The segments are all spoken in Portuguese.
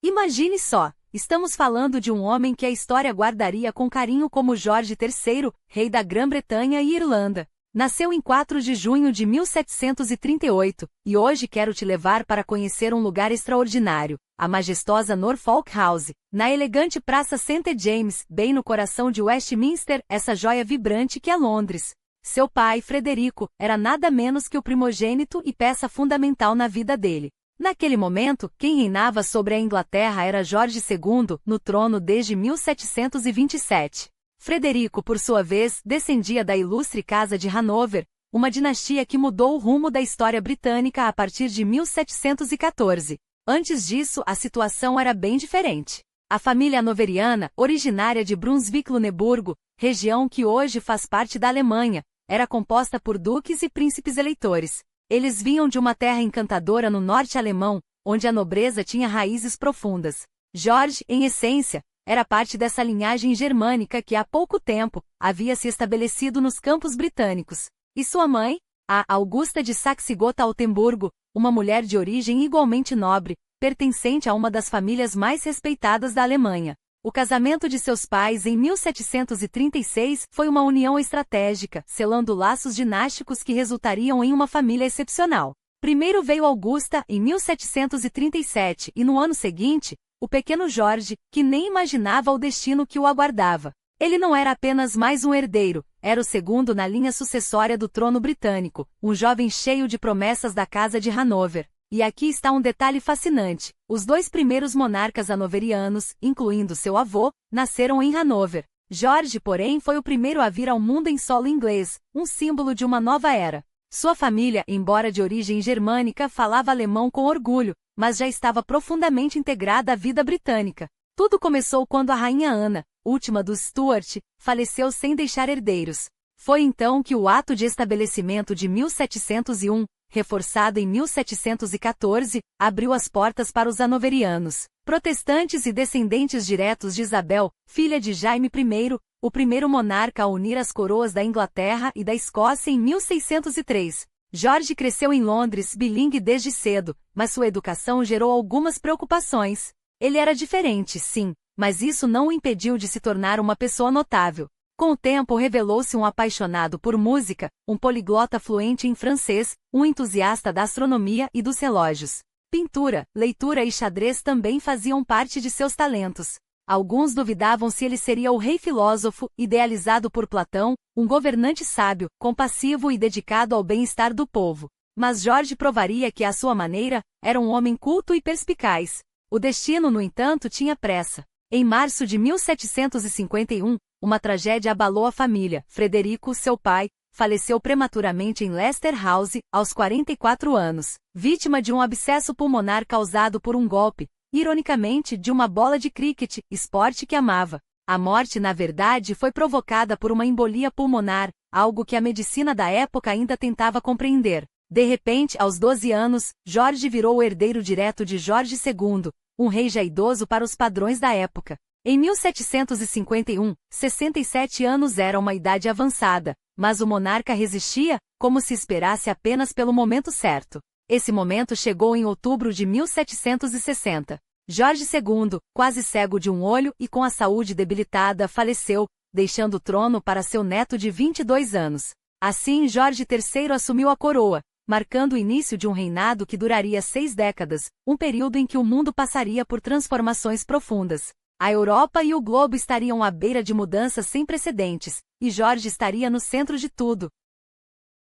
Imagine só, estamos falando de um homem que a história guardaria com carinho como Jorge III, rei da Grã-Bretanha e Irlanda. Nasceu em 4 de junho de 1738, e hoje quero te levar para conhecer um lugar extraordinário, a majestosa Norfolk House, na elegante Praça St. James, bem no coração de Westminster, essa joia vibrante que é Londres. Seu pai, Frederico, era nada menos que o primogênito e peça fundamental na vida dele. Naquele momento, quem reinava sobre a Inglaterra era Jorge II, no trono desde 1727. Frederico, por sua vez, descendia da ilustre Casa de Hanover, uma dinastia que mudou o rumo da história britânica a partir de 1714. Antes disso, a situação era bem diferente. A família hanoveriana, originária de Brunswick-Luneburgo, região que hoje faz parte da Alemanha, era composta por duques e príncipes eleitores. Eles vinham de uma terra encantadora no norte alemão, onde a nobreza tinha raízes profundas. Jorge, em essência, era parte dessa linhagem germânica que há pouco tempo havia se estabelecido nos campos britânicos. E sua mãe, a Augusta de Saxe-Gotha-Altenburgo, uma mulher de origem igualmente nobre, pertencente a uma das famílias mais respeitadas da Alemanha. O casamento de seus pais em 1736 foi uma união estratégica, selando laços dinásticos que resultariam em uma família excepcional. Primeiro veio Augusta, em 1737, e no ano seguinte, o pequeno Jorge, que nem imaginava o destino que o aguardava. Ele não era apenas mais um herdeiro, era o segundo na linha sucessória do trono britânico, um jovem cheio de promessas da Casa de Hanover. E aqui está um detalhe fascinante: os dois primeiros monarcas hanoverianos, incluindo seu avô, nasceram em Hanover. Jorge, porém, foi o primeiro a vir ao mundo em solo inglês, um símbolo de uma nova era. Sua família, embora de origem germânica, falava alemão com orgulho, mas já estava profundamente integrada à vida britânica. Tudo começou quando a rainha Ana, última dos Stuart, faleceu sem deixar herdeiros. Foi então que o Ato de Estabelecimento de 1701, reforçado em 1714, abriu as portas para os hanoverianos, protestantes e descendentes diretos de Isabel, filha de Jaime I, o primeiro monarca a unir as coroas da Inglaterra e da Escócia em 1603. Jorge cresceu em Londres, bilingue desde cedo, mas sua educação gerou algumas preocupações. Ele era diferente, sim, mas isso não o impediu de se tornar uma pessoa notável. Com o tempo revelou-se um apaixonado por música, um poliglota fluente em francês, um entusiasta da astronomia e dos relógios. Pintura, leitura e xadrez também faziam parte de seus talentos. Alguns duvidavam se ele seria o rei filósofo, idealizado por Platão, um governante sábio, compassivo e dedicado ao bem-estar do povo. Mas Jorge provaria que, à sua maneira, era um homem culto e perspicaz. O destino, no entanto, tinha pressa. Em março de 1751, uma tragédia abalou a família. Frederico, seu pai, faleceu prematuramente em Leicester House, aos 44 anos, vítima de um abscesso pulmonar causado por um golpe, ironicamente, de uma bola de cricket, esporte que amava. A morte, na verdade, foi provocada por uma embolia pulmonar, algo que a medicina da época ainda tentava compreender. De repente, aos 12 anos, Jorge virou o herdeiro direto de Jorge II, um rei já idoso para os padrões da época. Em 1751, 67 anos era uma idade avançada, mas o monarca resistia, como se esperasse apenas pelo momento certo. Esse momento chegou em outubro de 1760. Jorge II, quase cego de um olho e com a saúde debilitada, faleceu, deixando o trono para seu neto de 22 anos. Assim, Jorge III assumiu a coroa, marcando o início de um reinado que duraria 6 décadas, um período em que o mundo passaria por transformações profundas. A Europa e o globo estariam à beira de mudanças sem precedentes, e Jorge estaria no centro de tudo.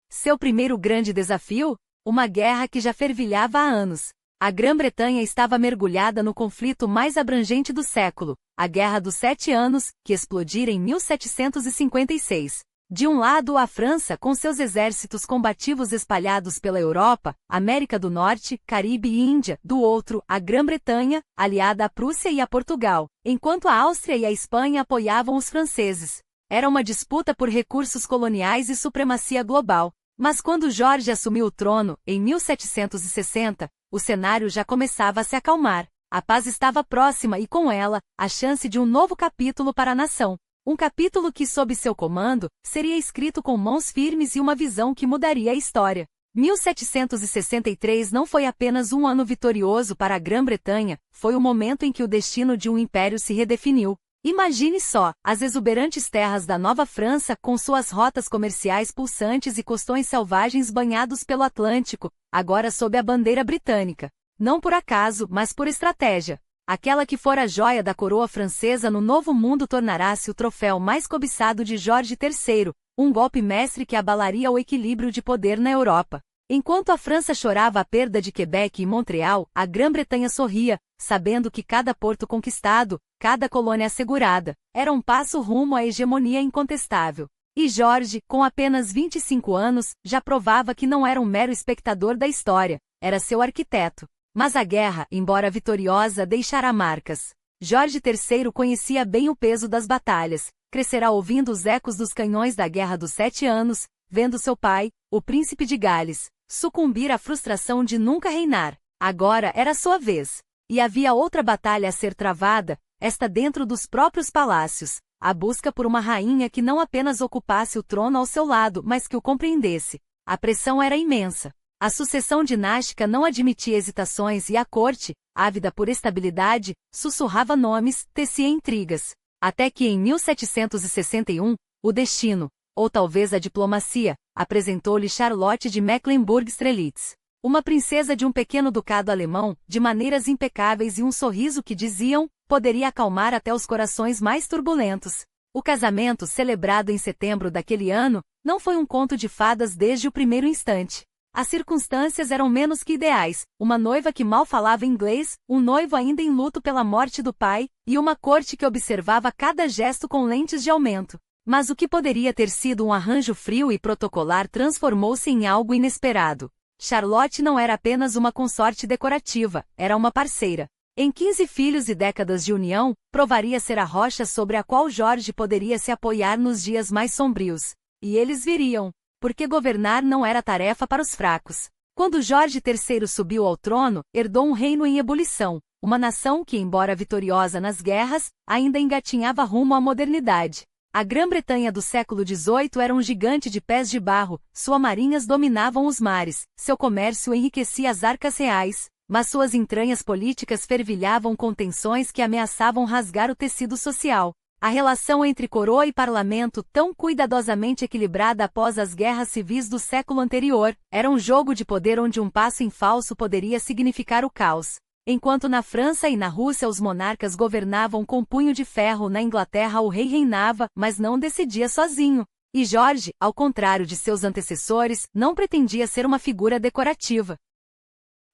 Seu primeiro grande desafio? Uma guerra que já fervilhava há anos. A Grã-Bretanha estava mergulhada no conflito mais abrangente do século, a Guerra dos 7 Anos, que explodira em 1756. De um lado, a França, com seus exércitos combativos espalhados pela Europa, América do Norte, Caribe e Índia; do outro, a Grã-Bretanha, aliada à Prússia e a Portugal, enquanto a Áustria e a Espanha apoiavam os franceses. Era uma disputa por recursos coloniais e supremacia global. Mas quando Jorge assumiu o trono, em 1760, o cenário já começava a se acalmar. A paz estava próxima e, com ela, a chance de um novo capítulo para a nação. Um capítulo que, sob seu comando, seria escrito com mãos firmes e uma visão que mudaria a história. 1763 não foi apenas um ano vitorioso para a Grã-Bretanha, foi o momento em que o destino de um império se redefiniu. Imagine só, as exuberantes terras da Nova França com suas rotas comerciais pulsantes e costões selvagens banhados pelo Atlântico, agora sob a bandeira britânica. Não por acaso, mas por estratégia. Aquela que fora a joia da coroa francesa no Novo Mundo tornará-se o troféu mais cobiçado de Jorge III, um golpe mestre que abalaria o equilíbrio de poder na Europa. Enquanto a França chorava a perda de Quebec e Montreal, a Grã-Bretanha sorria, sabendo que cada porto conquistado, cada colônia assegurada, era um passo rumo à hegemonia incontestável. E Jorge, com apenas 25 anos, já provava que não era um mero espectador da história, era seu arquiteto. Mas a guerra, embora vitoriosa, deixará marcas. Jorge III conhecia bem o peso das batalhas, crescerá ouvindo os ecos dos canhões da Guerra dos 7 Anos, vendo seu pai, o príncipe de Gales, sucumbir à frustração de nunca reinar. Agora era sua vez. E havia outra batalha a ser travada, esta dentro dos próprios palácios, a busca por uma rainha que não apenas ocupasse o trono ao seu lado, mas que o compreendesse. A pressão era imensa. A sucessão dinástica não admitia hesitações e a corte, ávida por estabilidade, sussurrava nomes, tecia intrigas. Até que em 1761, o destino, ou talvez a diplomacia, apresentou-lhe Charlotte de Mecklenburg-Strelitz. Uma princesa de um pequeno ducado alemão, de maneiras impecáveis e um sorriso que diziam, poderia acalmar até os corações mais turbulentos. O casamento, celebrado em setembro daquele ano, não foi um conto de fadas desde o primeiro instante. As circunstâncias eram menos que ideais, uma noiva que mal falava inglês, um noivo ainda em luto pela morte do pai, e uma corte que observava cada gesto com lentes de aumento. Mas o que poderia ter sido um arranjo frio e protocolar transformou-se em algo inesperado. Charlotte não era apenas uma consorte decorativa, era uma parceira. Em 15 filhos e décadas de união, provaria ser a rocha sobre a qual Jorge poderia se apoiar nos dias mais sombrios. E eles viriam. Porque governar não era tarefa para os fracos. Quando Jorge III subiu ao trono, herdou um reino em ebulição, uma nação que, embora vitoriosa nas guerras, ainda engatinhava rumo à modernidade. A Grã-Bretanha do século XVIII era um gigante de pés de barro, suas marinhas dominavam os mares, seu comércio enriquecia as arcas reais, mas suas entranhas políticas fervilhavam com tensões que ameaçavam rasgar o tecido social. A relação entre coroa e parlamento, tão cuidadosamente equilibrada após as guerras civis do século anterior, era um jogo de poder onde um passo em falso poderia significar o caos. Enquanto na França e na Rússia os monarcas governavam com punho de ferro, na Inglaterra o rei reinava, mas não decidia sozinho. E Jorge, ao contrário de seus antecessores, não pretendia ser uma figura decorativa.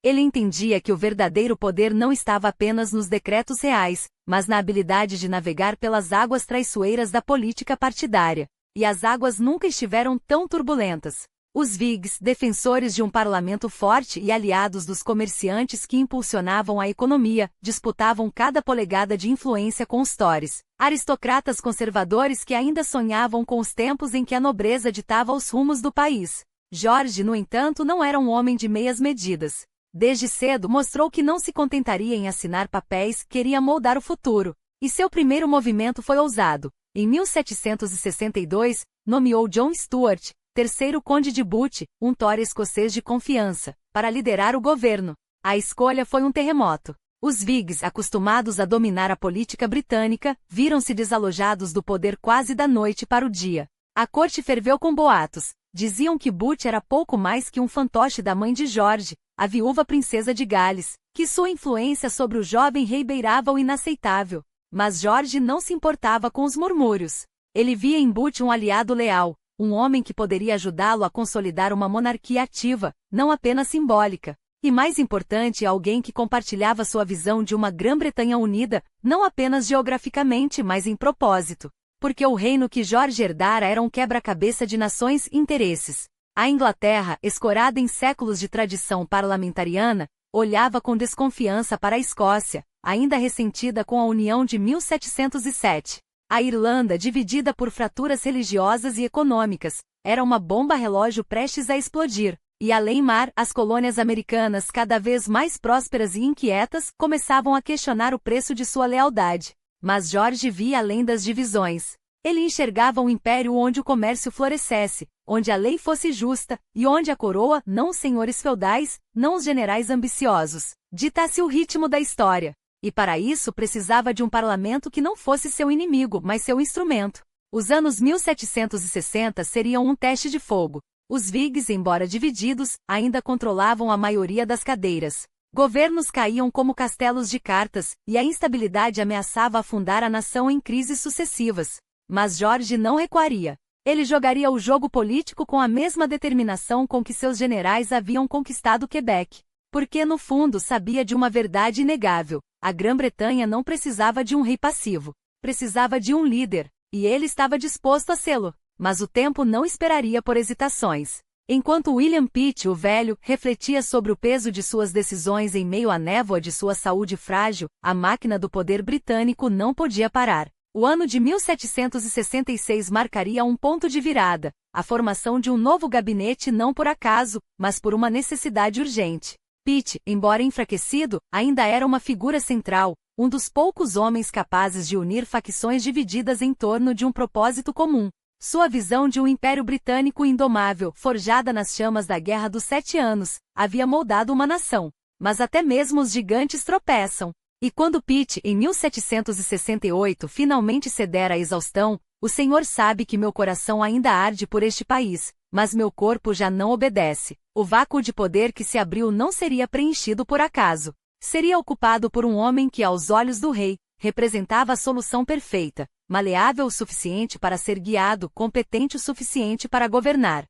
Ele entendia que o verdadeiro poder não estava apenas nos decretos reais, mas na habilidade de navegar pelas águas traiçoeiras da política partidária. E as águas nunca estiveram tão turbulentas. Os Whigs, defensores de um parlamento forte e aliados dos comerciantes que impulsionavam a economia, disputavam cada polegada de influência com os Tories, aristocratas conservadores que ainda sonhavam com os tempos em que a nobreza ditava os rumos do país. Jorge, no entanto, não era um homem de meias medidas. Desde cedo mostrou que não se contentaria em assinar papéis, queria moldar o futuro. E seu primeiro movimento foi ousado. Em 1762, nomeou John Stuart, terceiro conde de Bute, um Tory escocês de confiança, para liderar o governo. A escolha foi um terremoto. Os Whigs, acostumados a dominar a política britânica, viram-se desalojados do poder quase da noite para o dia. A corte ferveu com boatos. Diziam que Bute era pouco mais que um fantoche da mãe de Jorge, a viúva princesa de Gales, que sua influência sobre o jovem rei beirava o inaceitável. Mas Jorge não se importava com os murmúrios. Ele via em Bute um aliado leal, um homem que poderia ajudá-lo a consolidar uma monarquia ativa, não apenas simbólica. E mais importante, alguém que compartilhava sua visão de uma Grã-Bretanha unida, não apenas geograficamente, mas em propósito. Porque o reino que Jorge herdara era um quebra-cabeça de nações e interesses. A Inglaterra, escorada em séculos de tradição parlamentariana, olhava com desconfiança para a Escócia, ainda ressentida com a União de 1707. A Irlanda, dividida por fraturas religiosas e econômicas, era uma bomba-relógio prestes a explodir. E além-mar, as colônias americanas, cada vez mais prósperas e inquietas, começavam a questionar o preço de sua lealdade. Mas Jorge via além das divisões. Ele enxergava um império onde o comércio florescesse, onde a lei fosse justa, e onde a coroa, não os senhores feudais, não os generais ambiciosos, ditasse o ritmo da história. E para isso precisava de um parlamento que não fosse seu inimigo, mas seu instrumento. Os anos 1760 seriam um teste de fogo. Os Whigs, embora divididos, ainda controlavam a maioria das cadeiras. Governos caíam como castelos de cartas, e a instabilidade ameaçava afundar a nação em crises sucessivas. Mas George não recuaria. Ele jogaria o jogo político com a mesma determinação com que seus generais haviam conquistado Quebec. Porque no fundo sabia de uma verdade inegável: a Grã-Bretanha não precisava de um rei passivo. Precisava de um líder, e ele estava disposto a sê-lo. Mas o tempo não esperaria por hesitações. Enquanto William Pitt, o velho, refletia sobre o peso de suas decisões em meio à névoa de sua saúde frágil, a máquina do poder britânico não podia parar. O ano de 1766 marcaria um ponto de virada, a formação de um novo gabinete não por acaso, mas por uma necessidade urgente. Pitt, embora enfraquecido, ainda era uma figura central, um dos poucos homens capazes de unir facções divididas em torno de um propósito comum. Sua visão de um império britânico indomável, forjada nas chamas da Guerra dos 7 Anos, havia moldado uma nação. Mas até mesmo os gigantes tropeçam. E quando Pitt, em 1768, finalmente ceder à exaustão, o Senhor sabe que meu coração ainda arde por este país, mas meu corpo já não obedece. O vácuo de poder que se abriu não seria preenchido por acaso. Seria ocupado por um homem que, aos olhos do rei, representava a solução perfeita, maleável o suficiente para ser guiado, competente o suficiente para governar.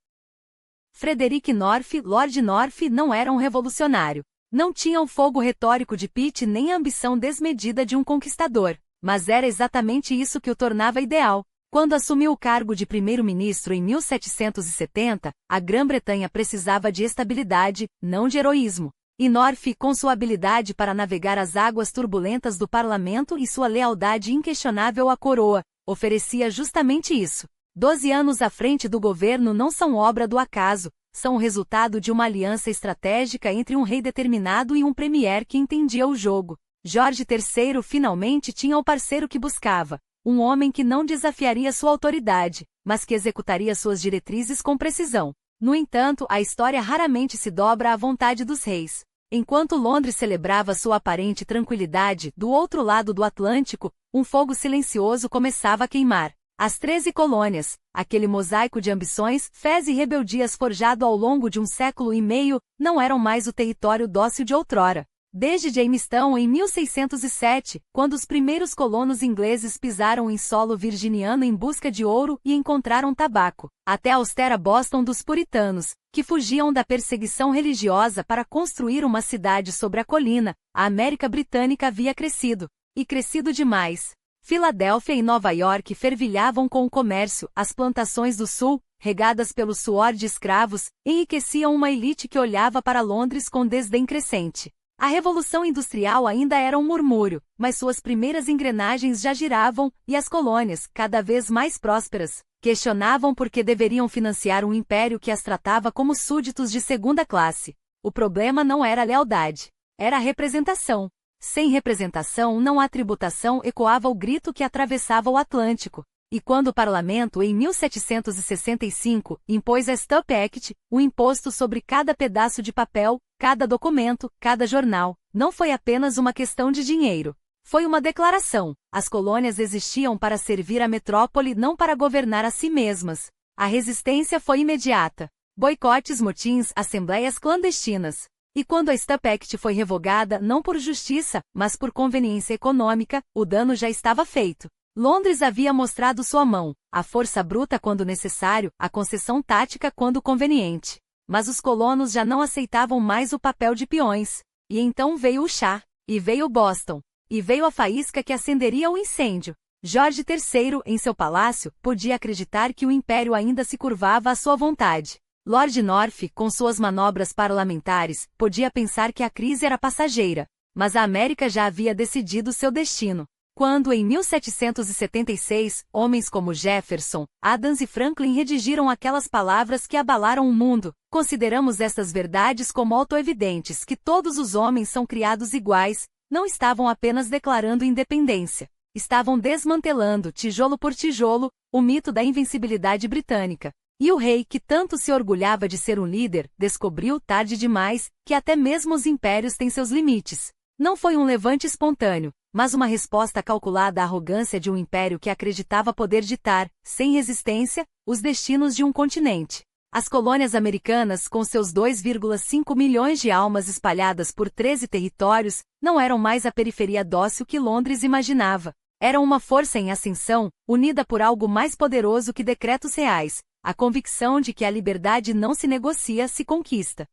Frederick North, Lord North, não era um revolucionário. Não tinha o fogo retórico de Pitt nem a ambição desmedida de um conquistador, mas era exatamente isso que o tornava ideal. Quando assumiu o cargo de primeiro-ministro em 1770, a Grã-Bretanha precisava de estabilidade, não de heroísmo. E North, com sua habilidade para navegar as águas turbulentas do parlamento e sua lealdade inquestionável à coroa, oferecia justamente isso. 12 anos à frente do governo não são obra do acaso, são o resultado de uma aliança estratégica entre um rei determinado e um premier que entendia o jogo. Jorge III finalmente tinha o parceiro que buscava, um homem que não desafiaria sua autoridade, mas que executaria suas diretrizes com precisão. No entanto, a história raramente se dobra à vontade dos reis. Enquanto Londres celebrava sua aparente tranquilidade, do outro lado do Atlântico, um fogo silencioso começava a queimar. As 13 colônias, aquele mosaico de ambições, fés e rebeldias forjado ao longo de um século e meio, não eram mais o território dócil de outrora. Desde Jamestown em 1607, quando os primeiros colonos ingleses pisaram em solo virginiano em busca de ouro e encontraram tabaco, até a austera Boston dos puritanos, que fugiam da perseguição religiosa para construir uma cidade sobre a colina, a América Britânica havia crescido. E crescido demais. Filadélfia e Nova York fervilhavam com o comércio, as plantações do sul, regadas pelo suor de escravos, enriqueciam uma elite que olhava para Londres com desdém crescente. A Revolução Industrial ainda era um murmúrio, mas suas primeiras engrenagens já giravam, e as colônias, cada vez mais prósperas, questionavam por que deveriam financiar um império que as tratava como súditos de segunda classe. O problema não era a lealdade, era a representação. Sem representação não há tributação, ecoava o grito que atravessava o Atlântico. E quando o parlamento, em 1765, impôs a Stamp Act, o imposto sobre cada pedaço de papel, cada documento, cada jornal, não foi apenas uma questão de dinheiro. Foi uma declaração. As colônias existiam para servir a metrópole, não para governar a si mesmas. A resistência foi imediata. Boicotes, motins, assembleias clandestinas. E quando a Stamp Act foi revogada não por justiça, mas por conveniência econômica, o dano já estava feito. Londres havia mostrado sua mão, a força bruta quando necessário, a concessão tática quando conveniente. Mas os colonos já não aceitavam mais o papel de peões. E então veio o chá, e veio Boston, e veio a faísca que acenderia o incêndio. Jorge III, em seu palácio, podia acreditar que o império ainda se curvava à sua vontade. Lord North, com suas manobras parlamentares, podia pensar que a crise era passageira, mas a América já havia decidido seu destino. Quando, em 1776, homens como Jefferson, Adams e Franklin redigiram aquelas palavras que abalaram o mundo, consideramos estas verdades como autoevidentes, que todos os homens são criados iguais, não estavam apenas declarando independência. Estavam desmantelando, tijolo por tijolo, o mito da invencibilidade britânica. E o rei, que tanto se orgulhava de ser um líder, descobriu tarde demais que até mesmo os impérios têm seus limites. Não foi um levante espontâneo, mas uma resposta calculada à arrogância de um império que acreditava poder ditar, sem resistência, os destinos de um continente. As colônias americanas, com seus 2,5 milhões de almas espalhadas por 13 territórios, não eram mais a periferia dócil que Londres imaginava. Eram uma força em ascensão, unida por algo mais poderoso que decretos reais, a convicção de que a liberdade não se negocia, se conquista.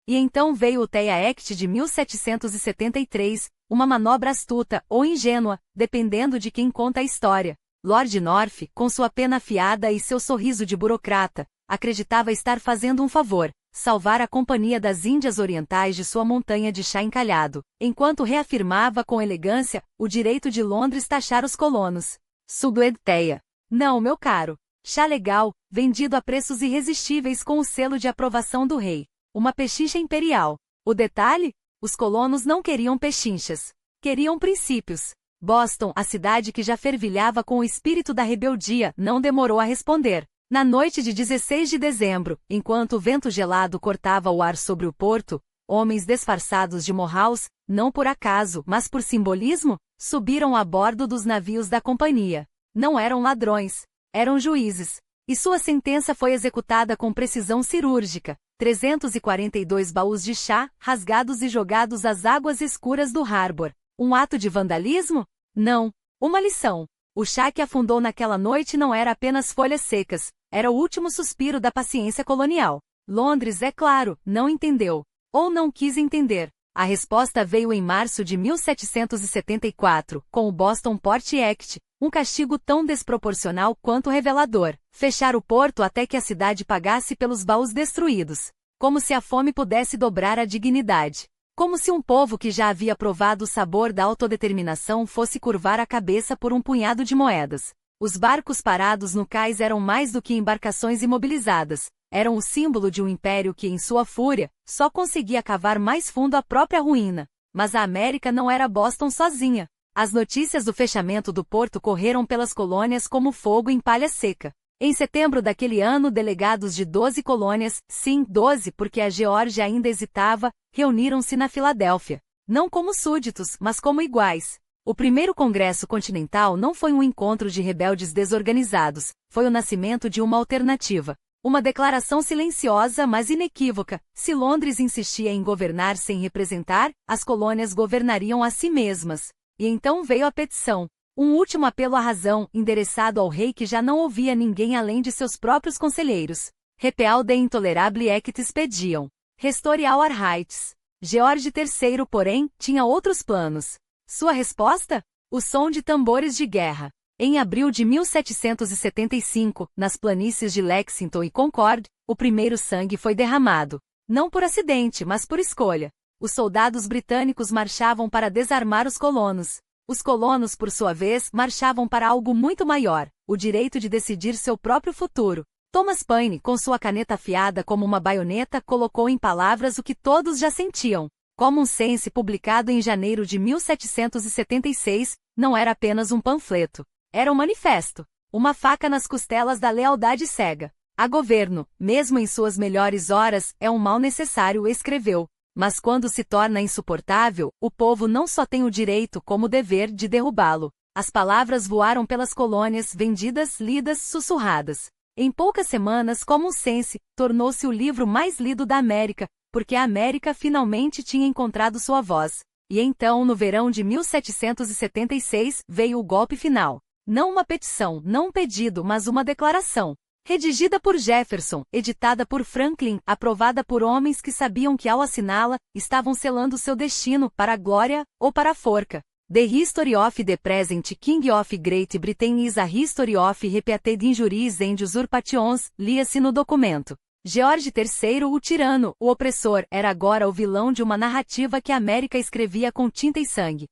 E então veio o Theia Act de 1773, uma manobra astuta ou ingênua, dependendo de quem conta a história. Lord North, com sua pena afiada e seu sorriso de burocrata, acreditava estar fazendo um favor, salvar a Companhia das Índias Orientais de sua montanha de chá encalhado, enquanto reafirmava com elegância o direito de Londres taxar os colonos. Subed Theia. Não, meu caro. Chá legal, vendido a preços irresistíveis com o selo de aprovação do rei. Uma pechincha imperial. O detalhe? Os colonos não queriam pechinchas. Queriam princípios. Boston, a cidade que já fervilhava com o espírito da rebeldia, não demorou a responder. Na noite de 16 de dezembro, enquanto o vento gelado cortava o ar sobre o porto, homens disfarçados de morraus, não por acaso, mas por simbolismo, subiram a bordo dos navios da companhia. Não eram ladrões, eram juízes. E sua sentença foi executada com precisão cirúrgica. 342 baús de chá, rasgados e jogados às águas escuras do Harbor. Um ato de vandalismo? Não. Uma lição. O chá que afundou naquela noite não era apenas folhas secas, era o último suspiro da paciência colonial. Londres, é claro, não entendeu. Ou não quis entender. A resposta veio em março de 1774, com o Boston Port Act, um castigo tão desproporcional quanto revelador. Fechar o porto até que a cidade pagasse pelos baús destruídos. Como se a fome pudesse dobrar a dignidade. Como se um povo que já havia provado o sabor da autodeterminação fosse curvar a cabeça por um punhado de moedas. Os barcos parados no cais eram mais do que embarcações imobilizadas. Eram o símbolo de um império que, em sua fúria, só conseguia cavar mais fundo a própria ruína. Mas a América não era Boston sozinha. As notícias do fechamento do porto correram pelas colônias como fogo em palha seca. Em setembro daquele ano, delegados de 12 colônias, sim, 12 porque a Geórgia ainda hesitava, reuniram-se na Filadélfia. Não como súditos, mas como iguais. O primeiro Congresso Continental não foi um encontro de rebeldes desorganizados, foi o nascimento de uma alternativa. Uma declaração silenciosa, mas inequívoca. Se Londres insistia em governar sem representar, as colônias governariam a si mesmas. E então veio a petição. Um último apelo à razão, endereçado ao rei que já não ouvia ninguém além de seus próprios conselheiros. Repeal the Intolerable Acts pediam. Restore our rights. George III, porém, tinha outros planos. Sua resposta? O som de tambores de guerra. Em abril de 1775, nas planícies de Lexington e Concord, o primeiro sangue foi derramado. Não por acidente, mas por escolha. Os soldados britânicos marchavam para desarmar os colonos. Os colonos, por sua vez, marchavam para algo muito maior, o direito de decidir seu próprio futuro. Thomas Paine, com sua caneta afiada como uma baioneta, colocou em palavras o que todos já sentiam. Common Sense, publicado em janeiro de 1776, não era apenas um panfleto. Era um manifesto. Uma faca nas costelas da lealdade cega. A governo, mesmo em suas melhores horas, é um mal necessário, escreveu. Mas quando se torna insuportável, o povo não só tem o direito como o dever de derrubá-lo. As palavras voaram pelas colônias, vendidas, lidas, sussurradas. Em poucas semanas, Common Sense tornou-se o livro mais lido da América, porque a América finalmente tinha encontrado sua voz. E então, no verão de 1776, veio o golpe final. Não uma petição, não um pedido, mas uma declaração. Redigida por Jefferson, editada por Franklin, aprovada por homens que sabiam que ao assiná-la, estavam selando seu destino para a glória ou para a forca. The History of the Present King of Great Britain is a History of Repeated Injuries and Usurpations, lia-se no documento. George III, o tirano, o opressor, era agora o vilão de uma narrativa que a América escrevia com tinta e sangue.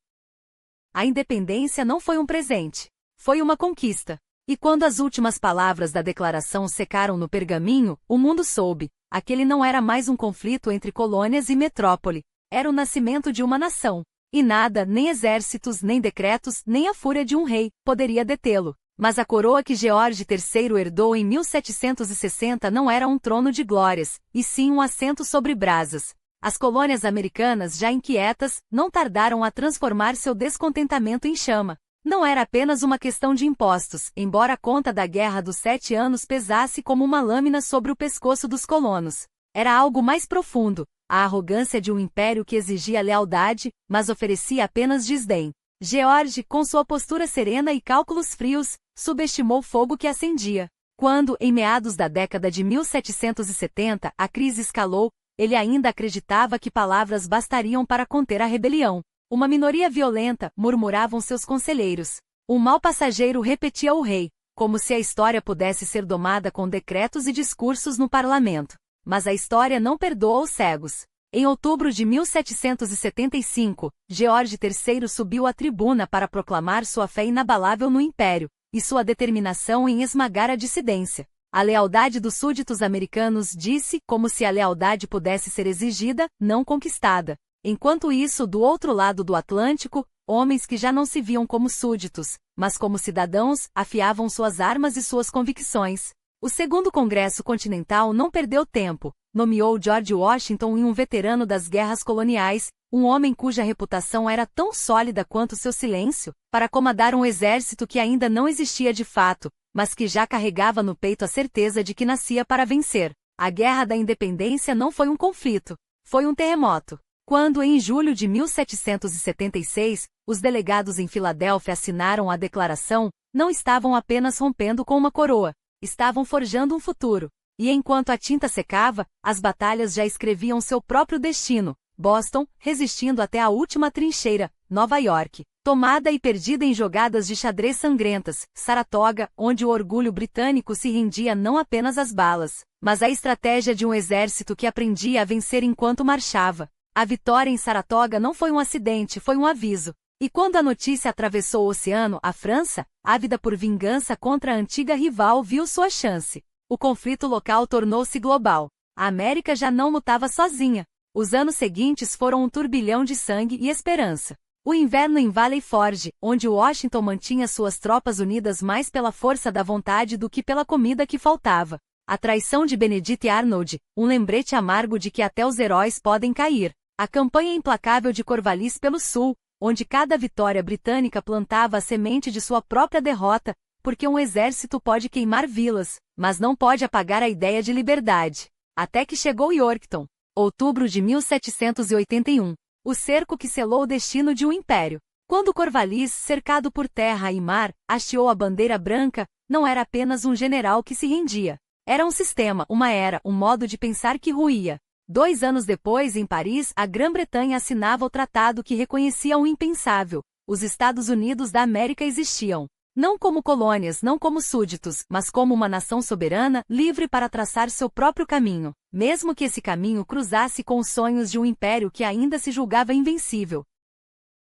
A independência não foi um presente. Foi uma conquista. E quando as últimas palavras da declaração secaram no pergaminho, o mundo soube. Aquele não era mais um conflito entre colônias e metrópole. Era o nascimento de uma nação. E nada, nem exércitos, nem decretos, nem a fúria de um rei, poderia detê-lo. Mas a coroa que George III herdou em 1760 não era um trono de glórias, e sim um assento sobre brasas. As colônias americanas, já inquietas, não tardaram a transformar seu descontentamento em chama. Não era apenas uma questão de impostos, embora a conta da Guerra dos 7 Anos pesasse como uma lâmina sobre o pescoço dos colonos. Era algo mais profundo, a arrogância de um império que exigia lealdade, mas oferecia apenas desdém. George, com sua postura serena e cálculos frios, subestimou o fogo que acendia. Quando, em meados da década de 1770, a crise escalou, ele ainda acreditava que palavras bastariam para conter a rebelião. Uma minoria violenta, murmuravam seus conselheiros. Um mau passageiro repetia o rei, como se a história pudesse ser domada com decretos e discursos no parlamento. Mas a história não perdoa os cegos. Em outubro de 1775, George III subiu à tribuna para proclamar sua fé inabalável no império, e sua determinação em esmagar a dissidência. A lealdade dos súditos americanos, disse, como se a lealdade pudesse ser exigida, não conquistada. Enquanto isso, do outro lado do Atlântico, homens que já não se viam como súditos, mas como cidadãos, afiavam suas armas e suas convicções. O Segundo Congresso Continental não perdeu tempo, nomeou George Washington um veterano das guerras coloniais, um homem cuja reputação era tão sólida quanto seu silêncio, para comandar um exército que ainda não existia de fato, mas que já carregava no peito a certeza de que nascia para vencer. A Guerra da Independência não foi um conflito, foi um terremoto. Quando, em julho de 1776, os delegados em Filadélfia assinaram a declaração, não estavam apenas rompendo com uma coroa, estavam forjando um futuro. E enquanto a tinta secava, as batalhas já escreviam seu próprio destino. Boston, resistindo até a última trincheira, Nova York, tomada e perdida em jogadas de xadrez sangrentas, Saratoga, onde o orgulho britânico se rendia não apenas às balas, mas à estratégia de um exército que aprendia a vencer enquanto marchava. A vitória em Saratoga não foi um acidente, foi um aviso. E quando a notícia atravessou o oceano, a França, ávida por vingança contra a antiga rival, viu sua chance. O conflito local tornou-se global. A América já não lutava sozinha. Os anos seguintes foram um turbilhão de sangue e esperança. O inverno em Valley Forge, onde Washington mantinha suas tropas unidas mais pela força da vontade do que pela comida que faltava. A traição de Benedict Arnold, um lembrete amargo de que até os heróis podem cair. A campanha implacável de Corvallis pelo Sul, onde cada vitória britânica plantava a semente de sua própria derrota, porque um exército pode queimar vilas, mas não pode apagar a ideia de liberdade. Até que chegou Yorktown, outubro de 1781, o cerco que selou o destino de um império. Quando Corvallis, cercado por terra e mar, hasteou a bandeira branca, não era apenas um general que se rendia. Era um sistema, uma era, um modo de pensar que ruía. 2 anos depois, em Paris, a Grã-Bretanha assinava o tratado que reconhecia o impensável. Os Estados Unidos da América existiam. Não como colônias, não como súditos, mas como uma nação soberana, livre para traçar seu próprio caminho, mesmo que esse caminho cruzasse com os sonhos de um império que ainda se julgava invencível.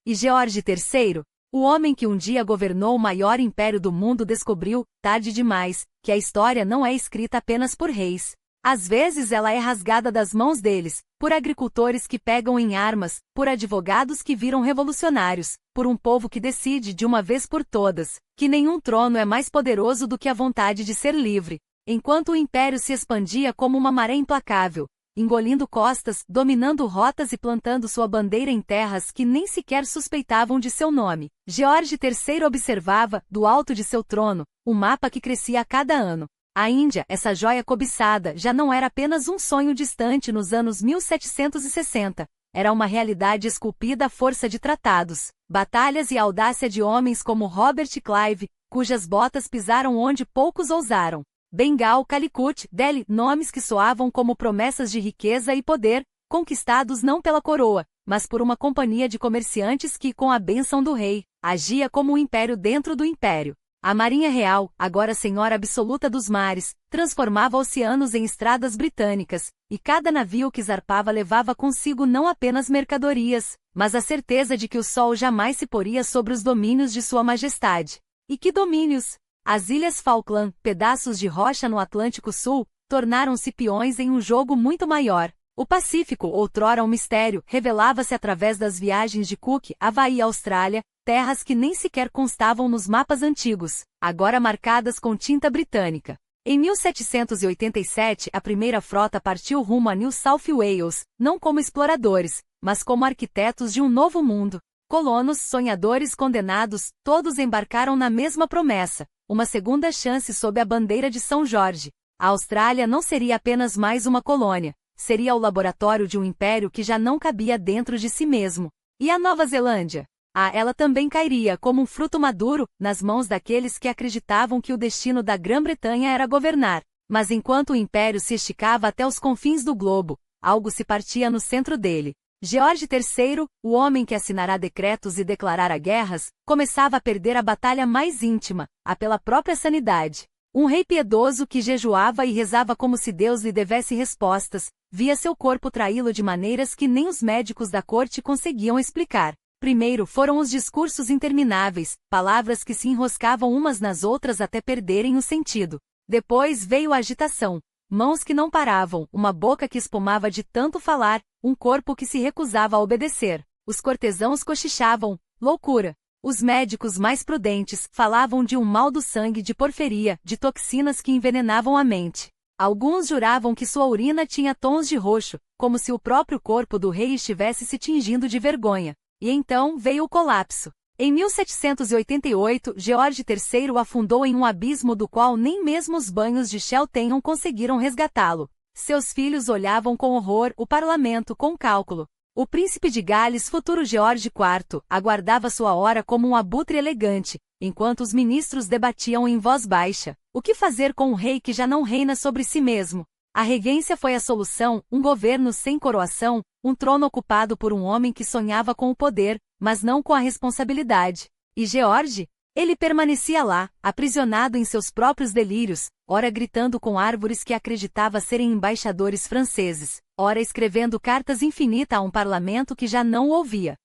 E George III, o homem que um dia governou o maior império do mundo, descobriu, tarde demais, que a história não é escrita apenas por reis. Às vezes ela é rasgada das mãos deles, por agricultores que pegam em armas, por advogados que viram revolucionários, por um povo que decide de uma vez por todas, que nenhum trono é mais poderoso do que a vontade de ser livre. Enquanto o império se expandia como uma maré implacável, engolindo costas, dominando rotas e plantando sua bandeira em terras que nem sequer suspeitavam de seu nome, George III observava, do alto de seu trono, um mapa que crescia a cada ano. A Índia, essa joia cobiçada, já não era apenas um sonho distante nos anos 1760. Era uma realidade esculpida à força de tratados, batalhas e audácia de homens como Robert Clive, cujas botas pisaram onde poucos ousaram. Bengal, Calicut, Delhi, nomes que soavam como promessas de riqueza e poder, conquistados não pela coroa, mas por uma companhia de comerciantes que, com a bênção do rei, agia como um império dentro do império. A Marinha Real, agora senhora absoluta dos mares, transformava oceanos em estradas britânicas, e cada navio que zarpava levava consigo não apenas mercadorias, mas a certeza de que o sol jamais se poria sobre os domínios de Sua Majestade. E que domínios! As Ilhas Falkland, pedaços de rocha no Atlântico Sul, tornaram-se peões em um jogo muito maior. O Pacífico, outrora um mistério, revelava-se através das viagens de Cook, Havaí e Austrália, terras que nem sequer constavam nos mapas antigos, agora marcadas com tinta britânica. Em 1787, a primeira frota partiu rumo a New South Wales, não como exploradores, mas como arquitetos de um novo mundo. Colonos, sonhadores condenados, todos embarcaram na mesma promessa, uma segunda chance sob a bandeira de São Jorge. A Austrália não seria apenas mais uma colônia, seria o laboratório de um império que já não cabia dentro de si mesmo. E a Nova Zelândia? Ela também cairia como um fruto maduro, nas mãos daqueles que acreditavam que o destino da Grã-Bretanha era governar. Mas enquanto o império se esticava até os confins do globo, algo se partia no centro dele. George III, o homem que assinará decretos e declarara guerras, começava a perder a batalha mais íntima, a pela própria sanidade. Um rei piedoso que jejuava e rezava como se Deus lhe devesse respostas, via seu corpo traí-lo de maneiras que nem os médicos da corte conseguiam explicar. Primeiro foram os discursos intermináveis, palavras que se enroscavam umas nas outras até perderem o sentido. Depois veio a agitação. Mãos que não paravam, uma boca que espumava de tanto falar, um corpo que se recusava a obedecer. Os cortesãos cochichavam, loucura. Os médicos mais prudentes falavam de um mal do sangue, de porferia, de toxinas que envenenavam a mente. Alguns juravam que sua urina tinha tons de roxo, como se o próprio corpo do rei estivesse se tingindo de vergonha. E então veio o colapso. Em 1788, George III afundou em um abismo do qual nem mesmo os banhos de Sheltenham conseguiram resgatá-lo. Seus filhos olhavam com horror, o parlamento com cálculo. O príncipe de Gales, futuro George IV, aguardava sua hora como um abutre elegante, enquanto os ministros debatiam em voz baixa. O que fazer com um rei que já não reina sobre si mesmo? A regência foi a solução, um governo sem coroação, um trono ocupado por um homem que sonhava com o poder, mas não com a responsabilidade. E George? Ele permanecia lá, aprisionado em seus próprios delírios, ora gritando com árvores que acreditava serem embaixadores franceses, ora escrevendo cartas infinitas a um parlamento que já não o ouvia.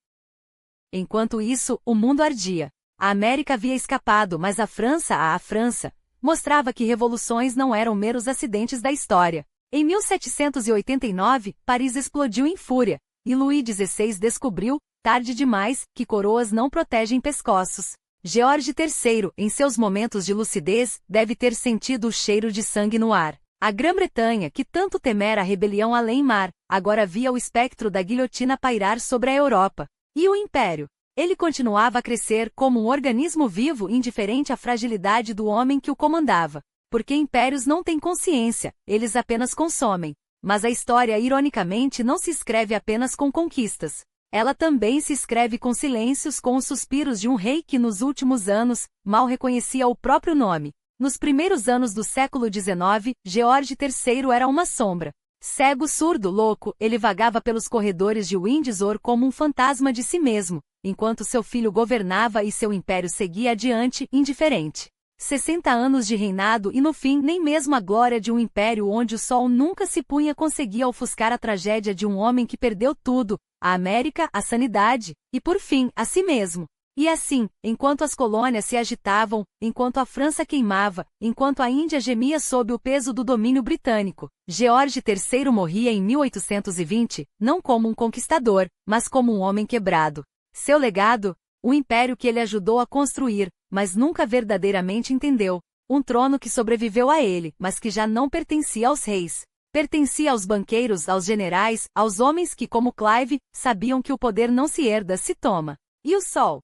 Enquanto isso, o mundo ardia. A América havia escapado, mas a França, mostrava que revoluções não eram meros acidentes da história. Em 1789, Paris explodiu em fúria, e Luís XVI descobriu, tarde demais, que coroas não protegem pescoços. George III, em seus momentos de lucidez, deve ter sentido o cheiro de sangue no ar. A Grã-Bretanha, que tanto temera a rebelião além-mar, agora via o espectro da guilhotina pairar sobre a Europa. E o Império? Ele continuava a crescer como um organismo vivo indiferente à fragilidade do homem que o comandava. Porque impérios não têm consciência, eles apenas consomem. Mas a história, ironicamente, não se escreve apenas com conquistas. Ela também se escreve com silêncios, com os suspiros de um rei que nos últimos anos, mal reconhecia o próprio nome. Nos primeiros anos do século XIX, George III era uma sombra. Cego, surdo, louco, ele vagava pelos corredores de Windsor como um fantasma de si mesmo, enquanto seu filho governava e seu império seguia adiante, indiferente. 60 anos de reinado e no fim nem mesmo a glória de um império onde o sol nunca se punha conseguia ofuscar a tragédia de um homem que perdeu tudo, a América, a sanidade, e por fim, a si mesmo. E assim, enquanto as colônias se agitavam, enquanto a França queimava, enquanto a Índia gemia sob o peso do domínio britânico, George III morria em 1820, não como um conquistador, mas como um homem quebrado. Seu legado? O império que ele ajudou a construir, mas nunca verdadeiramente entendeu. Um trono que sobreviveu a ele, mas que já não pertencia aos reis. Pertencia aos banqueiros, aos generais, aos homens que, como Clive, sabiam que o poder não se herda, se toma. E o sol?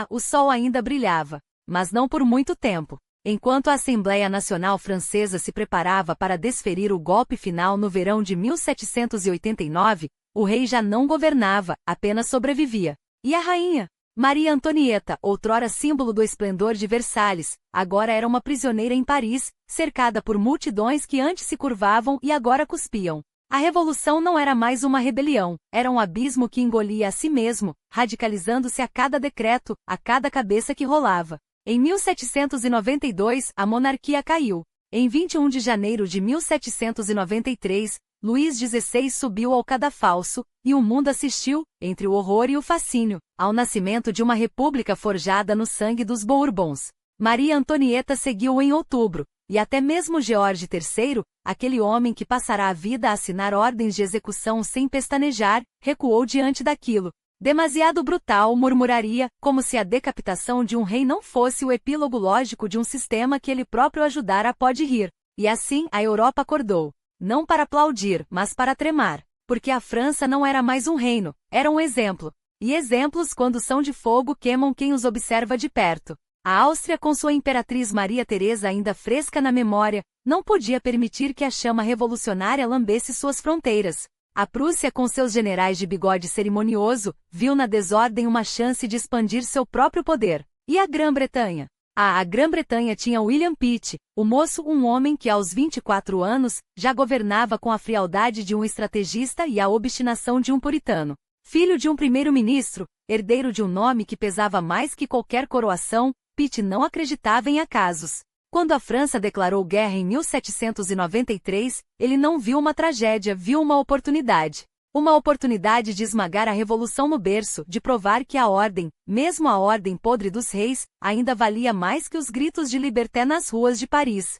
O sol ainda brilhava. Mas não por muito tempo. Enquanto a Assembleia Nacional Francesa se preparava para desferir o golpe final no verão de 1789, o rei já não governava, apenas sobrevivia. E a rainha? Maria Antonieta, outrora símbolo do esplendor de Versalhes, agora era uma prisioneira em Paris, cercada por multidões que antes se curvavam e agora cuspiam. A revolução não era mais uma rebelião, era um abismo que engolia a si mesmo, radicalizando-se a cada decreto, a cada cabeça que rolava. Em 1792, a monarquia caiu. Em 21 de janeiro de 1793, Luís XVI subiu ao cadafalso, e o mundo assistiu, entre o horror e o fascínio, ao nascimento de uma república forjada no sangue dos Bourbons. Maria Antonieta seguiu em outubro, E até mesmo George III, aquele homem que passará a vida a assinar ordens de execução sem pestanejar, recuou diante daquilo. Demasiado brutal, murmuraria, como se a decapitação de um rei não fosse o epílogo lógico de um sistema que ele próprio ajudara a pode rir. E assim, a Europa acordou. Não para aplaudir, mas para tremar. Porque a França não era mais um reino, era um exemplo. E exemplos, quando são de fogo, queimam quem os observa de perto. A Áustria, com sua imperatriz Maria Teresa ainda fresca na memória, não podia permitir que a chama revolucionária lambesse suas fronteiras. A Prússia, com seus generais de bigode cerimonioso, viu na desordem uma chance de expandir seu próprio poder. E a Grã-Bretanha? A Grã-Bretanha tinha William Pitt, o moço, um homem que aos 24 anos, já governava com a frialdade de um estrategista e a obstinação de um puritano. Filho de um primeiro-ministro, herdeiro de um nome que pesava mais que qualquer coroação, Pitt não acreditava em acasos. Quando a França declarou guerra em 1793, ele não viu uma tragédia, viu uma oportunidade. Uma oportunidade de esmagar a revolução no berço, de provar que a ordem, mesmo a ordem podre dos reis, ainda valia mais que os gritos de liberté nas ruas de Paris.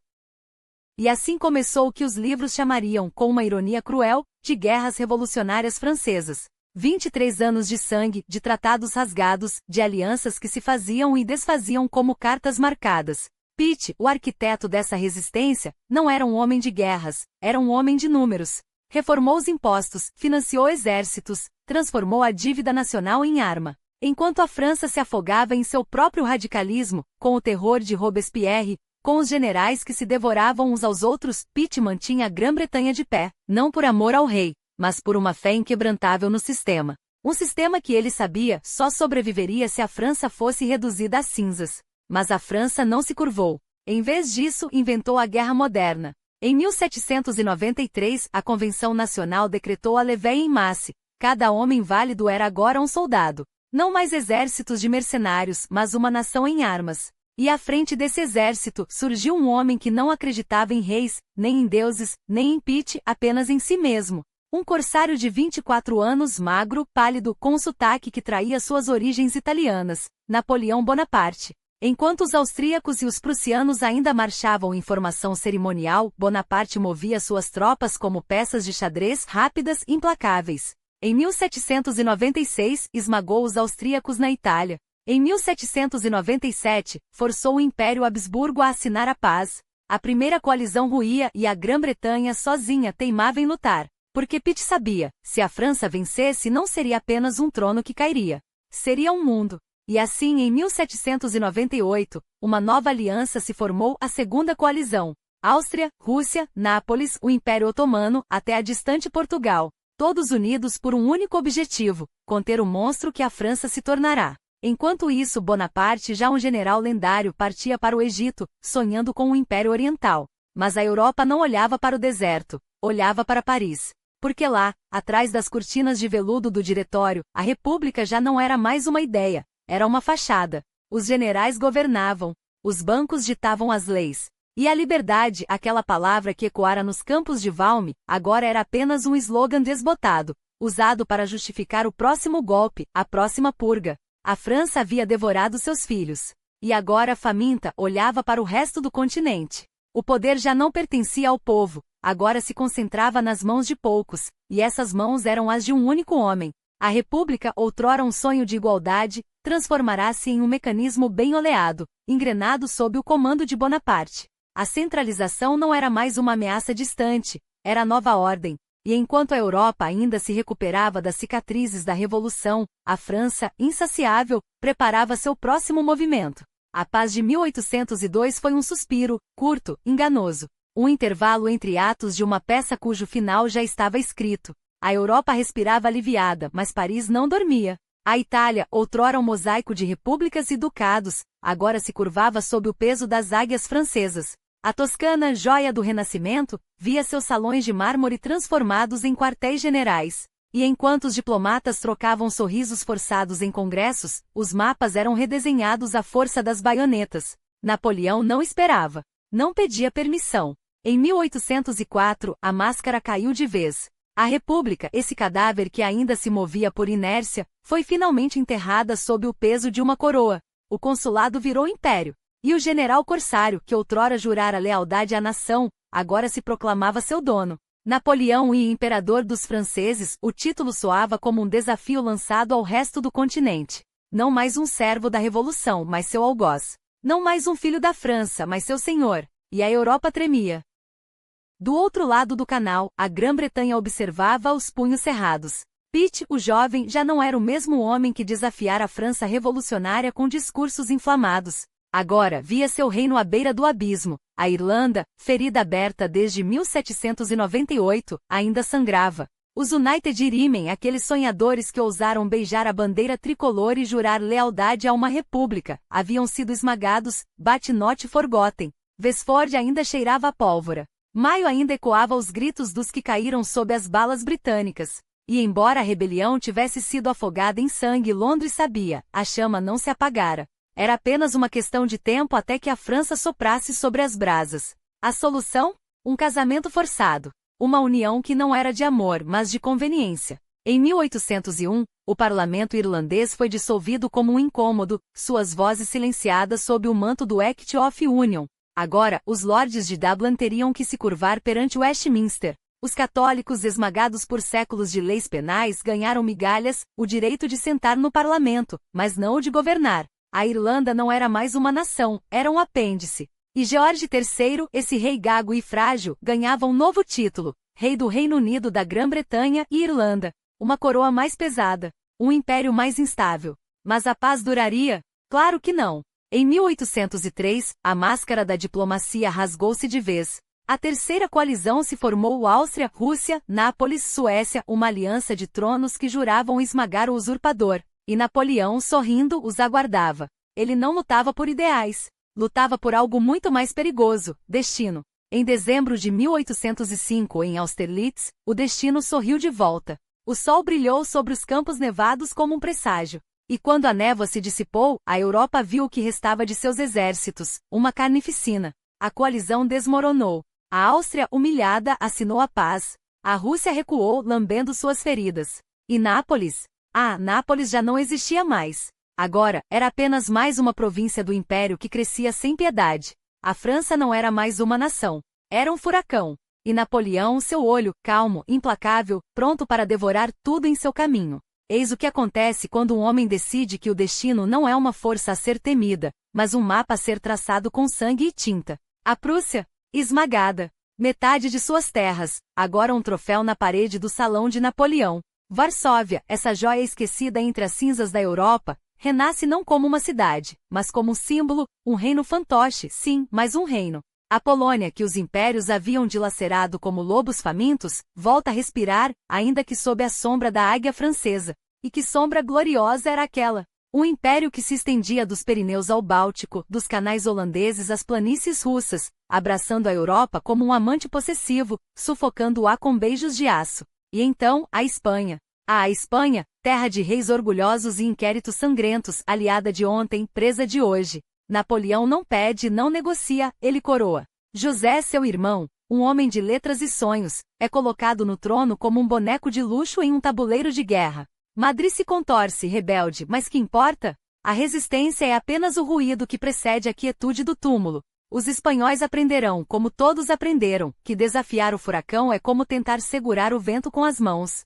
E assim começou o que os livros chamariam, com uma ironia cruel, de guerras revolucionárias francesas. 23 anos de sangue, de tratados rasgados, de alianças que se faziam e desfaziam como cartas marcadas. Pitt, o arquiteto dessa resistência, não era um homem de guerras, era um homem de números. Reformou os impostos, financiou exércitos, transformou a dívida nacional em arma. Enquanto a França se afogava em seu próprio radicalismo, com o terror de Robespierre, com os generais que se devoravam uns aos outros, Pitt mantinha a Grã-Bretanha de pé, não por amor ao rei, mas por uma fé inquebrantável no sistema. Um sistema que ele sabia só sobreviveria se a França fosse reduzida a cinzas. Mas a França não se curvou. Em vez disso, inventou a guerra moderna. Em 1793, a Convenção Nacional decretou a levée en masse. Cada homem válido era agora um soldado. Não mais exércitos de mercenários, mas uma nação em armas. E à frente desse exército, surgiu um homem que não acreditava em reis, nem em deuses, nem em Pitt, apenas em si mesmo. Um corsário de 24 anos, magro, pálido, com um sotaque que traía suas origens italianas, Napoleão Bonaparte. Enquanto os austríacos e os prussianos ainda marchavam em formação cerimonial, Bonaparte movia suas tropas como peças de xadrez rápidas e implacáveis. Em 1796, esmagou os austríacos na Itália. Em 1797, forçou o Império Habsburgo a assinar a paz. A primeira coalizão ruía e a Grã-Bretanha sozinha teimava em lutar. Porque Pitt sabia, se a França vencesse não seria apenas um trono que cairia. Seria um mundo. E assim, em 1798, uma nova aliança se formou, a Segunda Coalizão. Áustria, Rússia, Nápoles, o Império Otomano, até a distante Portugal. Todos unidos por um único objetivo, conter o monstro que a França se tornará. Enquanto isso, Bonaparte, já um general lendário, partia para o Egito, sonhando com um Império Oriental. Mas a Europa não olhava para o deserto, olhava para Paris. Porque lá, atrás das cortinas de veludo do diretório, a República já não era mais uma ideia, era uma fachada. Os generais governavam, os bancos ditavam as leis. E a liberdade, aquela palavra que ecoara nos campos de Valmy, agora era apenas um slogan desbotado, usado para justificar o próximo golpe, a próxima purga. A França havia devorado seus filhos. E agora, faminta, olhava para o resto do continente. O poder já não pertencia ao povo, agora se concentrava nas mãos de poucos, e essas mãos eram as de um único homem. A República, outrora um sonho de igualdade, transformará-se em um mecanismo bem oleado, engrenado sob o comando de Bonaparte. A centralização não era mais uma ameaça distante, era a nova ordem. E enquanto a Europa ainda se recuperava das cicatrizes da Revolução, a França, insaciável, preparava seu próximo movimento. A paz de 1802 foi um suspiro, curto, enganoso. Um intervalo entre atos de uma peça cujo final já estava escrito. A Europa respirava aliviada, mas Paris não dormia. A Itália, outrora um mosaico de repúblicas e ducados, agora se curvava sob o peso das águias francesas. A Toscana, joia do Renascimento, via seus salões de mármore transformados em quartéis generais. E enquanto os diplomatas trocavam sorrisos forçados em congressos, os mapas eram redesenhados à força das baionetas. Napoleão não esperava. Não pedia permissão. Em 1804, a máscara caiu de vez. A República, esse cadáver que ainda se movia por inércia, foi finalmente enterrada sob o peso de uma coroa. O consulado virou império. E o general corsário, que outrora jurara lealdade à nação, agora se proclamava seu dono. Napoleão e imperador dos franceses, o título soava como um desafio lançado ao resto do continente. Não mais um servo da revolução, mas seu algoz. Não mais um filho da França, mas seu senhor. E a Europa tremia. Do outro lado do canal, a Grã-Bretanha observava os punhos cerrados. Pitt, o jovem, já não era o mesmo homem que desafiara a França revolucionária com discursos inflamados. Agora via seu reino à beira do abismo. A Irlanda, ferida aberta desde 1798, ainda sangrava. Os United Irishmen, aqueles sonhadores que ousaram beijar a bandeira tricolor e jurar lealdade a uma república, haviam sido esmagados, but not forgotten. Wexford ainda cheirava a pólvora. Maio ainda ecoava os gritos dos que caíram sob as balas britânicas. E embora a rebelião tivesse sido afogada em sangue, Londres sabia, a chama não se apagara. Era apenas uma questão de tempo até que a França soprasse sobre as brasas. A solução? Um casamento forçado. Uma união que não era de amor, mas de conveniência. Em 1801, o parlamento irlandês foi dissolvido como um incômodo, suas vozes silenciadas sob o manto do Act of Union. Agora, os lordes de Dublin teriam que se curvar perante Westminster. Os católicos, esmagados por séculos de leis penais, ganharam migalhas, o direito de sentar no parlamento, mas não o de governar. A Irlanda não era mais uma nação, era um apêndice. E George III, esse rei gago e frágil, ganhava um novo título, rei do Reino Unido da Grã-Bretanha e Irlanda. Uma coroa mais pesada, um império mais instável. Mas a paz duraria? Claro que não. Em 1803, a máscara da diplomacia rasgou-se de vez. A terceira coalizão se formou: Áustria, Rússia, Nápoles, Suécia, uma aliança de tronos que juravam esmagar o usurpador. E Napoleão, sorrindo, os aguardava. Ele não lutava por ideais. Lutava por algo muito mais perigoso: destino. Em dezembro de 1805, em Austerlitz, o destino sorriu de volta. O sol brilhou sobre os campos nevados como um presságio. E quando a névoa se dissipou, a Europa viu o que restava de seus exércitos: uma carnificina. A coalizão desmoronou. A Áustria, humilhada, assinou a paz. A Rússia recuou, lambendo suas feridas. E Nápoles? Nápoles já não existia mais. Agora, era apenas mais uma província do império que crescia sem piedade. A França não era mais uma nação. Era um furacão. E Napoleão, seu olho, calmo, implacável, pronto para devorar tudo em seu caminho. Eis o que acontece quando um homem decide que o destino não é uma força a ser temida, mas um mapa a ser traçado com sangue e tinta. A Prússia, esmagada. Metade de suas terras, agora um troféu na parede do salão de Napoleão. Varsóvia, essa joia esquecida entre as cinzas da Europa, renasce não como uma cidade, mas como um símbolo, um reino fantoche, sim, mas um reino. A Polônia, que os impérios haviam dilacerado como lobos famintos, volta a respirar, ainda que sob a sombra da águia francesa. E que sombra gloriosa era aquela! Um império que se estendia dos Pirineus ao Báltico, dos canais holandeses às planícies russas, abraçando a Europa como um amante possessivo, sufocando-a com beijos de aço. E então, a Espanha. A Espanha, terra de reis orgulhosos e inquéritos sangrentos, aliada de ontem, presa de hoje. Napoleão não pede, não negocia, ele coroa. José, seu irmão, um homem de letras e sonhos, é colocado no trono como um boneco de luxo em um tabuleiro de guerra. Madrid se contorce, rebelde, mas que importa? A resistência é apenas o ruído que precede a quietude do túmulo. Os espanhóis aprenderão, como todos aprenderam, que desafiar o furacão é como tentar segurar o vento com as mãos.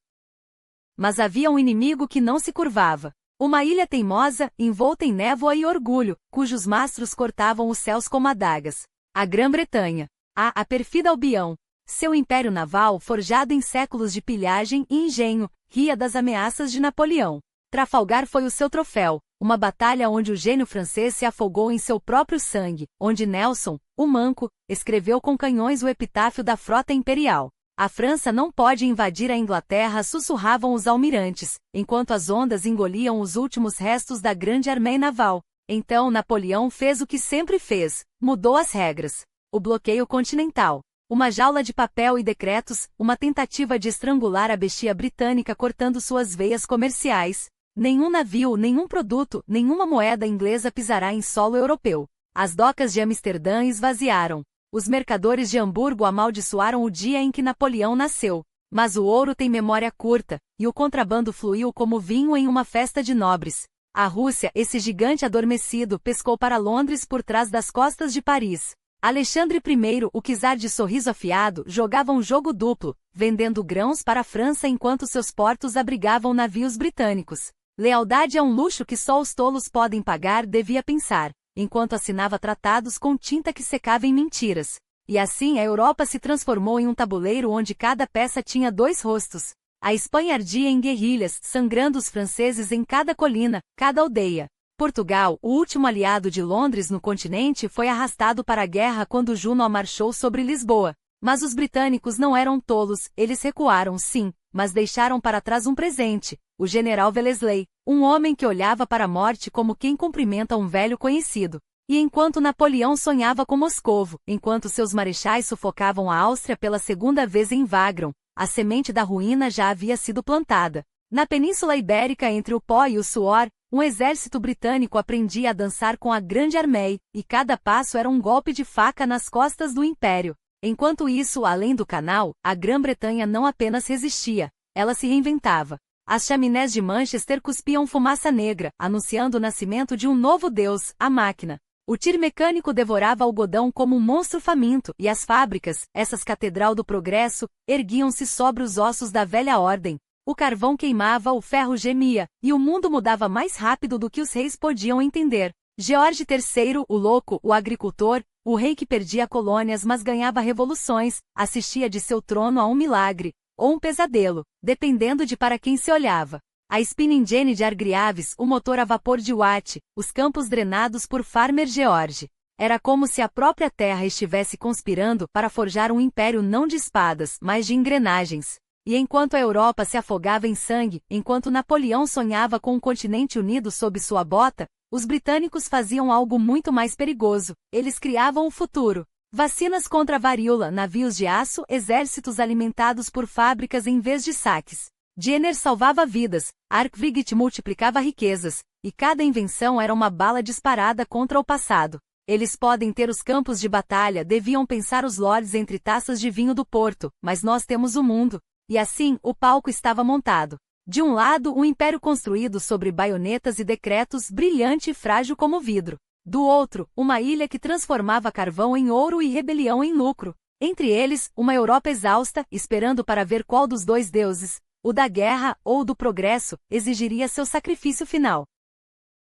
Mas havia um inimigo que não se curvava. Uma ilha teimosa, envolta em névoa e orgulho, cujos mastros cortavam os céus como adagas. A Grã-Bretanha. A perfida Albião. Seu império naval, forjado em séculos de pilhagem e engenho, ria das ameaças de Napoleão. Trafalgar foi o seu troféu, uma batalha onde o gênio francês se afogou em seu próprio sangue, onde Nelson, o manco, escreveu com canhões o epitáfio da frota imperial. A França não pode invadir a Inglaterra, sussurravam os almirantes, enquanto as ondas engoliam os últimos restos da grande armée naval. Então Napoleão fez o que sempre fez, mudou as regras. O bloqueio continental. Uma jaula de papel e decretos, uma tentativa de estrangular a bestia britânica cortando suas veias comerciais. Nenhum navio, nenhum produto, nenhuma moeda inglesa pisará em solo europeu. As docas de Amsterdã esvaziaram. Os mercadores de Hamburgo amaldiçoaram o dia em que Napoleão nasceu. Mas o ouro tem memória curta, e o contrabando fluiu como vinho em uma festa de nobres. A Rússia, esse gigante adormecido, pescou para Londres por trás das costas de Paris. Alexandre I, o czar de sorriso afiado, jogava um jogo duplo, vendendo grãos para a França enquanto seus portos abrigavam navios britânicos. Lealdade é um luxo que só os tolos podem pagar, devia pensar, enquanto assinava tratados com tinta que secava em mentiras. E assim a Europa se transformou em um tabuleiro onde cada peça tinha dois rostos. A Espanha ardia em guerrilhas, sangrando os franceses em cada colina, cada aldeia. Portugal, o último aliado de Londres no continente, foi arrastado para a guerra quando Junot marchou sobre Lisboa. Mas os britânicos não eram tolos, eles recuaram sim, mas deixaram para trás um presente, o general Wellesley, um homem que olhava para a morte como quem cumprimenta um velho conhecido. E enquanto Napoleão sonhava com Moscovo, enquanto seus marechais sufocavam a Áustria pela segunda vez em Wagram, a semente da ruína já havia sido plantada. Na Península Ibérica, entre o pó e o suor, um exército britânico aprendia a dançar com a Grande Armée, e cada passo era um golpe de faca nas costas do Império. Enquanto isso, além do canal, a Grã-Bretanha não apenas resistia, ela se reinventava. As chaminés de Manchester cuspiam fumaça negra, anunciando o nascimento de um novo deus, a máquina. O tir mecânico devorava algodão como um monstro faminto, e as fábricas, essas catedral do progresso, erguiam-se sobre os ossos da velha ordem. O carvão queimava, o ferro gemia, e o mundo mudava mais rápido do que os reis podiam entender. George III, o louco, o agricultor, o rei que perdia colônias mas ganhava revoluções, assistia de seu trono a um milagre, ou um pesadelo, dependendo de para quem se olhava. A spinning jenny de Hargreaves, o motor a vapor de Watt, os campos drenados por Farmer George. Era como se a própria terra estivesse conspirando para forjar um império não de espadas, mas de engrenagens. E enquanto a Europa se afogava em sangue, enquanto Napoleão sonhava com um continente unido sob sua bota, os britânicos faziam algo muito mais perigoso. Eles criavam o futuro. Vacinas contra a varíola, navios de aço, exércitos alimentados por fábricas em vez de saques. Jenner salvava vidas, Arkwright multiplicava riquezas, e cada invenção era uma bala disparada contra o passado. Eles podem ter os campos de batalha, deviam pensar os lords entre taças de vinho do Porto, mas nós temos o mundo. E assim, o palco estava montado. De um lado, um império construído sobre baionetas e decretos, brilhante e frágil como vidro. Do outro, uma ilha que transformava carvão em ouro e rebelião em lucro. Entre eles, uma Europa exausta, esperando para ver qual dos dois deuses, o da guerra ou o do progresso, exigiria seu sacrifício final.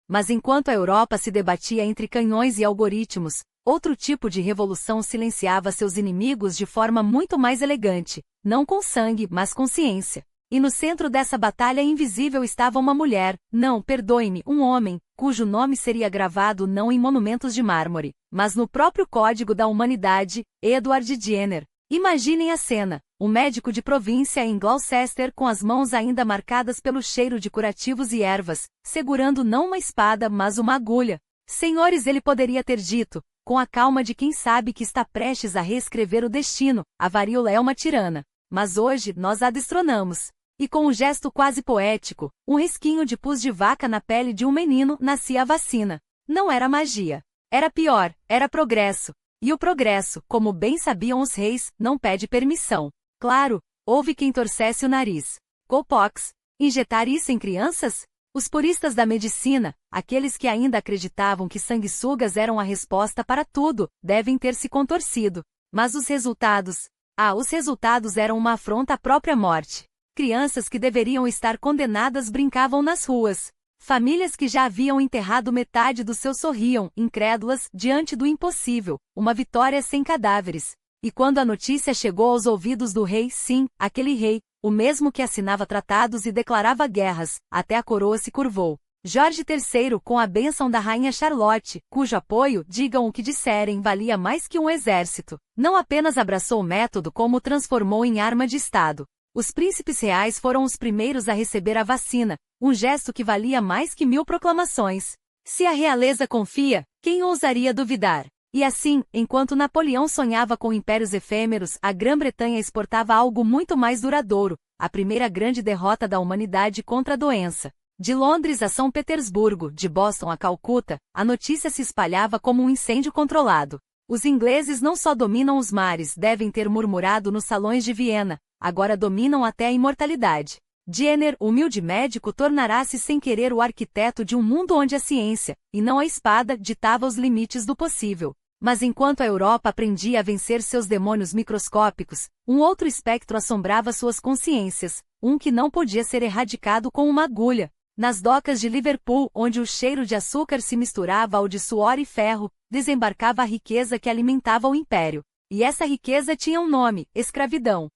Mas enquanto a Europa se debatia entre canhões e algoritmos, outro tipo de revolução silenciava seus inimigos de forma muito mais elegante, não com sangue, mas com ciência. E no centro dessa batalha invisível estava uma mulher, não, perdoe-me, um homem, cujo nome seria gravado não em monumentos de mármore, mas no próprio código da humanidade, Edward Jenner. Imaginem a cena, um médico de província em Gloucester com as mãos ainda marcadas pelo cheiro de curativos e ervas, segurando não uma espada mas uma agulha. Senhores, ele poderia ter dito, com a calma de quem sabe que está prestes a reescrever o destino, a varíola é uma tirana. Mas hoje nós a destronamos. E com um gesto quase poético, um risquinho de pus de vaca na pele de um menino, nascia a vacina. Não era magia. Era pior, era progresso. E o progresso, como bem sabiam os reis, não pede permissão. Claro, houve quem torcesse o nariz. Cowpox. Injetar isso em crianças? Os puristas da medicina, aqueles que ainda acreditavam que sanguessugas eram a resposta para tudo, devem ter se contorcido. Mas os resultados? Os resultados eram uma afronta à própria morte. Crianças que deveriam estar condenadas brincavam nas ruas. Famílias que já haviam enterrado metade do seu sorriam, incrédulas, diante do impossível, uma vitória sem cadáveres. E quando a notícia chegou aos ouvidos do rei, sim, aquele rei, o mesmo que assinava tratados e declarava guerras, até a coroa se curvou. Jorge III, com a bênção da rainha Charlotte, cujo apoio, digam o que disserem, valia mais que um exército, não apenas abraçou o método como o transformou em arma de Estado. Os príncipes reais foram os primeiros a receber a vacina, um gesto que valia mais que 1000 proclamações. Se a realeza confia, quem ousaria duvidar? E assim, enquanto Napoleão sonhava com impérios efêmeros, a Grã-Bretanha exportava algo muito mais duradouro, a primeira grande derrota da humanidade contra a doença. De Londres a São Petersburgo, de Boston a Calcuta, a notícia se espalhava como um incêndio controlado. Os ingleses não só dominam os mares, devem ter murmurado nos salões de Viena, agora dominam até a imortalidade. Jenner, humilde médico, tornará-se sem querer o arquiteto de um mundo onde a ciência, e não a espada, ditava os limites do possível. Mas enquanto a Europa aprendia a vencer seus demônios microscópicos, um outro espectro assombrava suas consciências, um que não podia ser erradicado com uma agulha. Nas docas de Liverpool, onde o cheiro de açúcar se misturava ao de suor e ferro, desembarcava a riqueza que alimentava o império. E essa riqueza tinha um nome: escravidão.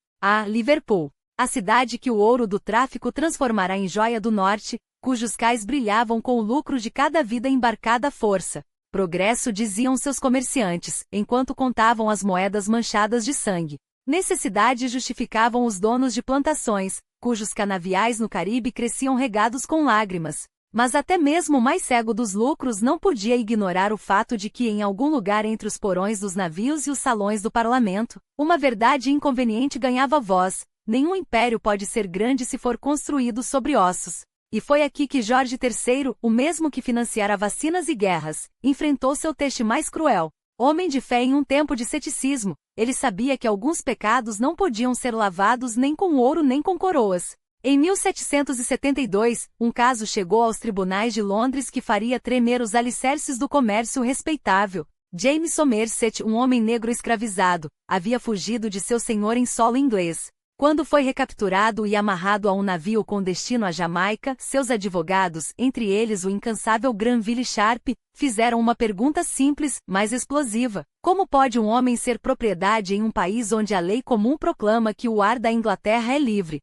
Liverpool. A cidade que o ouro do tráfico transformará em joia do norte, cujos cais brilhavam com o lucro de cada vida embarcada à força. Progresso, diziam seus comerciantes, enquanto contavam as moedas manchadas de sangue. Necessidade, justificavam os donos de plantações, cujos canaviais no Caribe cresciam regados com lágrimas. Mas até mesmo o mais cego dos lucros não podia ignorar o fato de que em algum lugar entre os porões dos navios e os salões do parlamento, uma verdade inconveniente ganhava voz: nenhum império pode ser grande se for construído sobre ossos. E foi aqui que Jorge III, o mesmo que financiara vacinas e guerras, enfrentou seu teste mais cruel. Homem de fé em um tempo de ceticismo, ele sabia que alguns pecados não podiam ser lavados nem com ouro nem com coroas. Em 1772, um caso chegou aos tribunais de Londres que faria tremer os alicerces do comércio respeitável. James Somerset, um homem negro escravizado, havia fugido de seu senhor em solo inglês. Quando foi recapturado e amarrado a um navio com destino à Jamaica, seus advogados, entre eles o incansável Granville Sharp, fizeram uma pergunta simples, mas explosiva: como pode um homem ser propriedade em um país onde a lei comum proclama que o ar da Inglaterra é livre?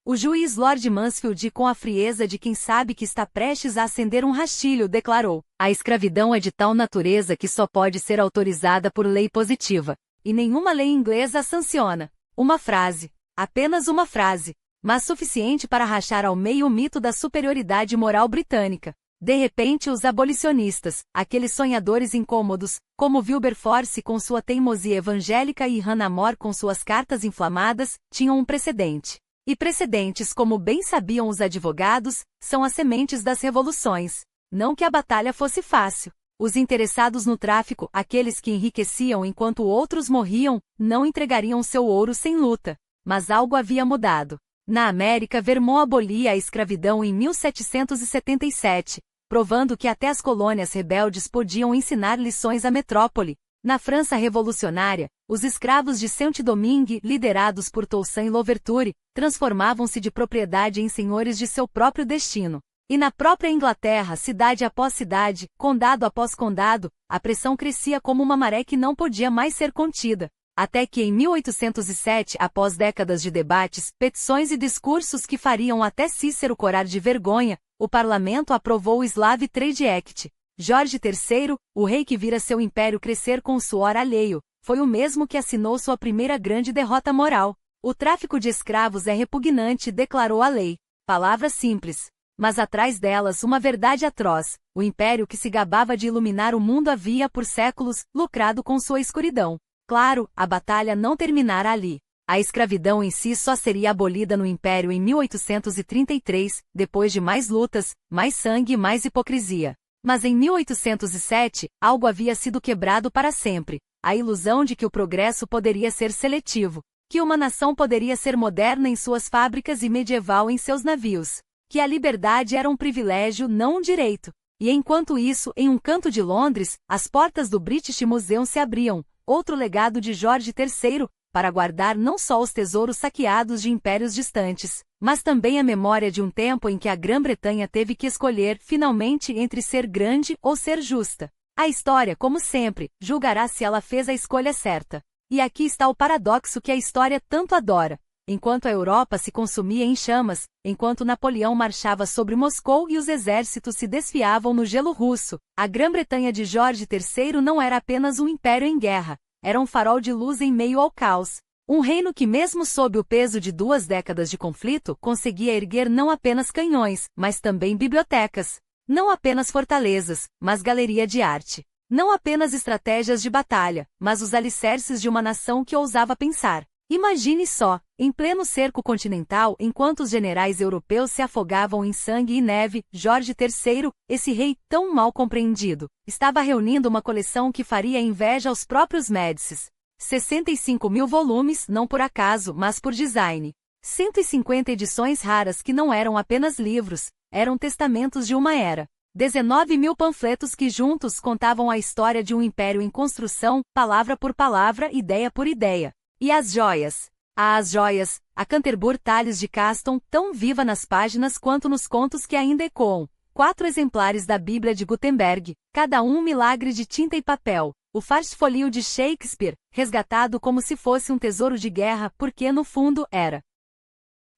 O juiz Lord Mansfield, com a frieza de quem sabe que está prestes a acender um rastilho, declarou: a escravidão é de tal natureza que só pode ser autorizada por lei positiva, e nenhuma lei inglesa a sanciona. Uma frase, apenas uma frase, mas suficiente para rachar ao meio o mito da superioridade moral britânica. De repente os abolicionistas, aqueles sonhadores incômodos, como Wilberforce com sua teimosia evangélica e Hannah More com suas cartas inflamadas, tinham um precedente. E precedentes, como bem sabiam os advogados, são as sementes das revoluções. Não que a batalha fosse fácil. Os interessados no tráfico, aqueles que enriqueciam enquanto outros morriam, não entregariam seu ouro sem luta. Mas algo havia mudado. Na América, Vermont abolia a escravidão em 1777, provando que até as colônias rebeldes podiam ensinar lições à metrópole. Na França revolucionária, os escravos de Saint-Domingue, liderados por Toussaint Louverture, transformavam-se de propriedade em senhores de seu próprio destino. E na própria Inglaterra, cidade após cidade, condado após condado, a pressão crescia como uma maré que não podia mais ser contida. Até que em 1807, após décadas de debates, petições e discursos que fariam até Cícero corar de vergonha, o parlamento aprovou o Slave Trade Act. Jorge III, o rei que vira seu império crescer com o suor alheio, foi o mesmo que assinou sua primeira grande derrota moral. O tráfico de escravos é repugnante, declarou a lei. Palavras simples. Mas atrás delas uma verdade atroz: o império que se gabava de iluminar o mundo havia, por séculos, lucrado com sua escuridão. Claro, a batalha não terminara ali. A escravidão em si só seria abolida no império em 1833, depois de mais lutas, mais sangue e mais hipocrisia. Mas em 1807, algo havia sido quebrado para sempre: a ilusão de que o progresso poderia ser seletivo, que uma nação poderia ser moderna em suas fábricas e medieval em seus navios, que a liberdade era um privilégio, não um direito. E enquanto isso, em um canto de Londres, as portas do British Museum se abriam, outro legado de Jorge III, para guardar não só os tesouros saqueados de impérios distantes, mas também a memória de um tempo em que a Grã-Bretanha teve que escolher, finalmente, entre ser grande ou ser justa. A história, como sempre, julgará se ela fez a escolha certa. E aqui está o paradoxo que a história tanto adora. Enquanto a Europa se consumia em chamas, enquanto Napoleão marchava sobre Moscou e os exércitos se desfiavam no gelo russo, a Grã-Bretanha de Jorge III não era apenas um império em guerra, era um farol de luz em meio ao caos. Um reino que, mesmo sob o peso de 2 décadas de conflito, conseguia erguer não apenas canhões, mas também bibliotecas. Não apenas fortalezas, mas galeria de arte. Não apenas estratégias de batalha, mas os alicerces de uma nação que ousava pensar. Imagine só, em pleno cerco continental, enquanto os generais europeus se afogavam em sangue e neve, Jorge III, esse rei tão mal compreendido, estava reunindo uma coleção que faria inveja aos próprios Médicis. 65.000 volumes, não por acaso, mas por design. 150 edições raras que não eram apenas livros, eram testamentos de uma era. 19.000 panfletos que juntos contavam a história de um império em construção, palavra por palavra, ideia por ideia. E as joias? As joias, a Canterbury Tales de Caston, tão viva nas páginas quanto nos contos que ainda ecoam. 4 exemplares da Bíblia de Gutenberg, cada um milagre de tinta e papel. O Farce-folio de Shakespeare, resgatado como se fosse um tesouro de guerra, porque no fundo era.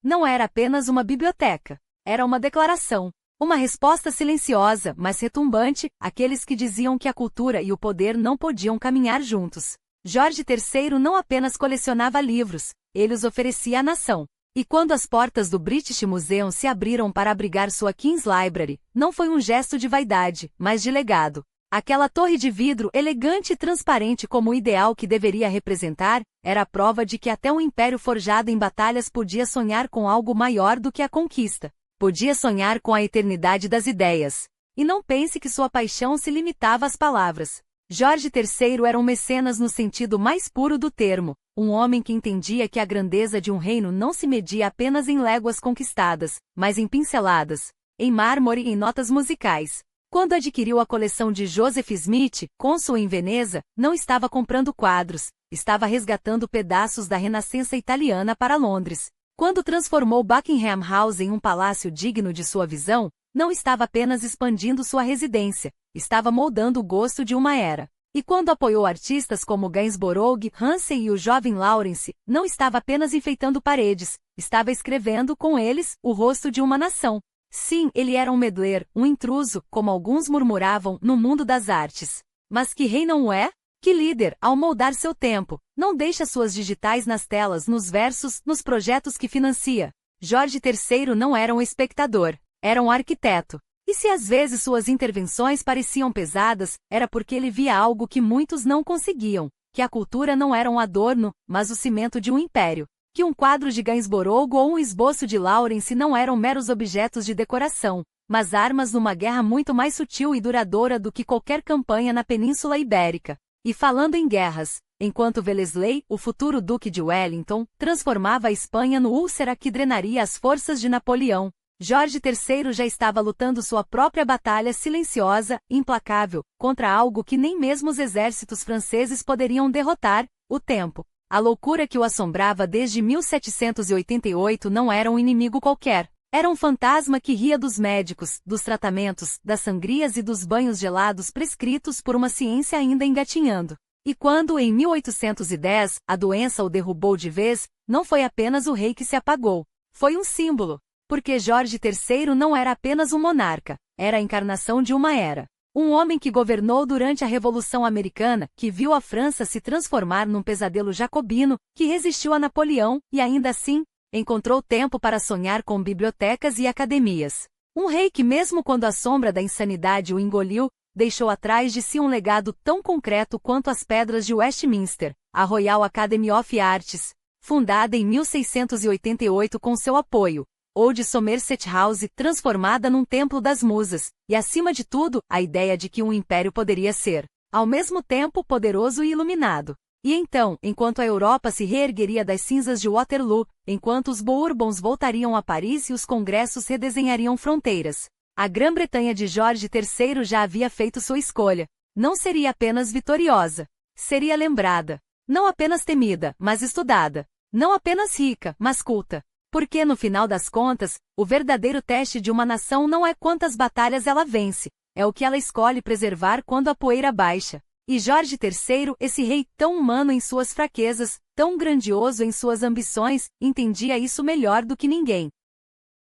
Não era apenas uma biblioteca. Era uma declaração. Uma resposta silenciosa, mas retumbante, àqueles que diziam que a cultura e o poder não podiam caminhar juntos. Jorge III não apenas colecionava livros, ele os oferecia à nação. E quando as portas do British Museum se abriram para abrigar sua King's Library, não foi um gesto de vaidade, mas de legado. Aquela torre de vidro elegante e transparente como o ideal que deveria representar, era a prova de que até um império forjado em batalhas podia sonhar com algo maior do que a conquista. Podia sonhar com a eternidade das ideias. E não pense que sua paixão se limitava às palavras. Jorge III era um mecenas no sentido mais puro do termo, um homem que entendia que a grandeza de um reino não se media apenas em léguas conquistadas, mas em pinceladas, em mármore e em notas musicais. Quando adquiriu a coleção de Joseph Smith, cônsul em Veneza, não estava comprando quadros, estava resgatando pedaços da Renascença italiana para Londres. Quando transformou Buckingham House em um palácio digno de sua visão, não estava apenas expandindo sua residência, estava moldando o gosto de uma era. E quando apoiou artistas como Gainsborough, Hansen e o jovem Lawrence, não estava apenas enfeitando paredes, estava escrevendo com eles o rosto de uma nação. Sim, ele era um medler, um intruso, como alguns murmuravam, no mundo das artes. Mas que rei não é? Que líder, ao moldar seu tempo, não deixa suas digitais nas telas, nos versos, nos projetos que financia. Jorge III não era um espectador, era um arquiteto. E se às vezes suas intervenções pareciam pesadas, era porque ele via algo que muitos não conseguiam, que a cultura não era um adorno, mas o cimento de um império. Que um quadro de Gainsborough ou um esboço de Lawrence não eram meros objetos de decoração, mas armas numa guerra muito mais sutil e duradoura do que qualquer campanha na Península Ibérica. E falando em guerras, enquanto Wellesley, o futuro Duque de Wellington, transformava a Espanha no úlcera que drenaria as forças de Napoleão, Jorge III já estava lutando sua própria batalha silenciosa, implacável, contra algo que nem mesmo os exércitos franceses poderiam derrotar, o tempo. A loucura que o assombrava desde 1788 não era um inimigo qualquer. Era um fantasma que ria dos médicos, dos tratamentos, das sangrias e dos banhos gelados prescritos por uma ciência ainda engatinhando. E quando, em 1810, a doença o derrubou de vez, não foi apenas o rei que se apagou. Foi um símbolo. Porque Jorge III não era apenas um monarca, era a encarnação de uma era. Um homem que governou durante a Revolução Americana, que viu a França se transformar num pesadelo jacobino, que resistiu a Napoleão, e ainda assim, encontrou tempo para sonhar com bibliotecas e academias. Um rei que mesmo quando a sombra da insanidade o engoliu, deixou atrás de si um legado tão concreto quanto as pedras de Westminster, a Royal Academy of Arts, fundada em 1688 com seu apoio, ou de Somerset House, transformada num templo das musas, e acima de tudo, a ideia de que um império poderia ser, ao mesmo tempo, poderoso e iluminado. E então, enquanto a Europa se reergueria das cinzas de Waterloo, enquanto os Bourbons voltariam a Paris e os congressos redesenhariam fronteiras, a Grã-Bretanha de Jorge III já havia feito sua escolha. Não seria apenas vitoriosa. Seria lembrada. Não apenas temida, mas estudada. Não apenas rica, mas culta. Porque no final das contas, o verdadeiro teste de uma nação não é quantas batalhas ela vence, é o que ela escolhe preservar quando a poeira baixa. E Jorge III, esse rei tão humano em suas fraquezas, tão grandioso em suas ambições, entendia isso melhor do que ninguém.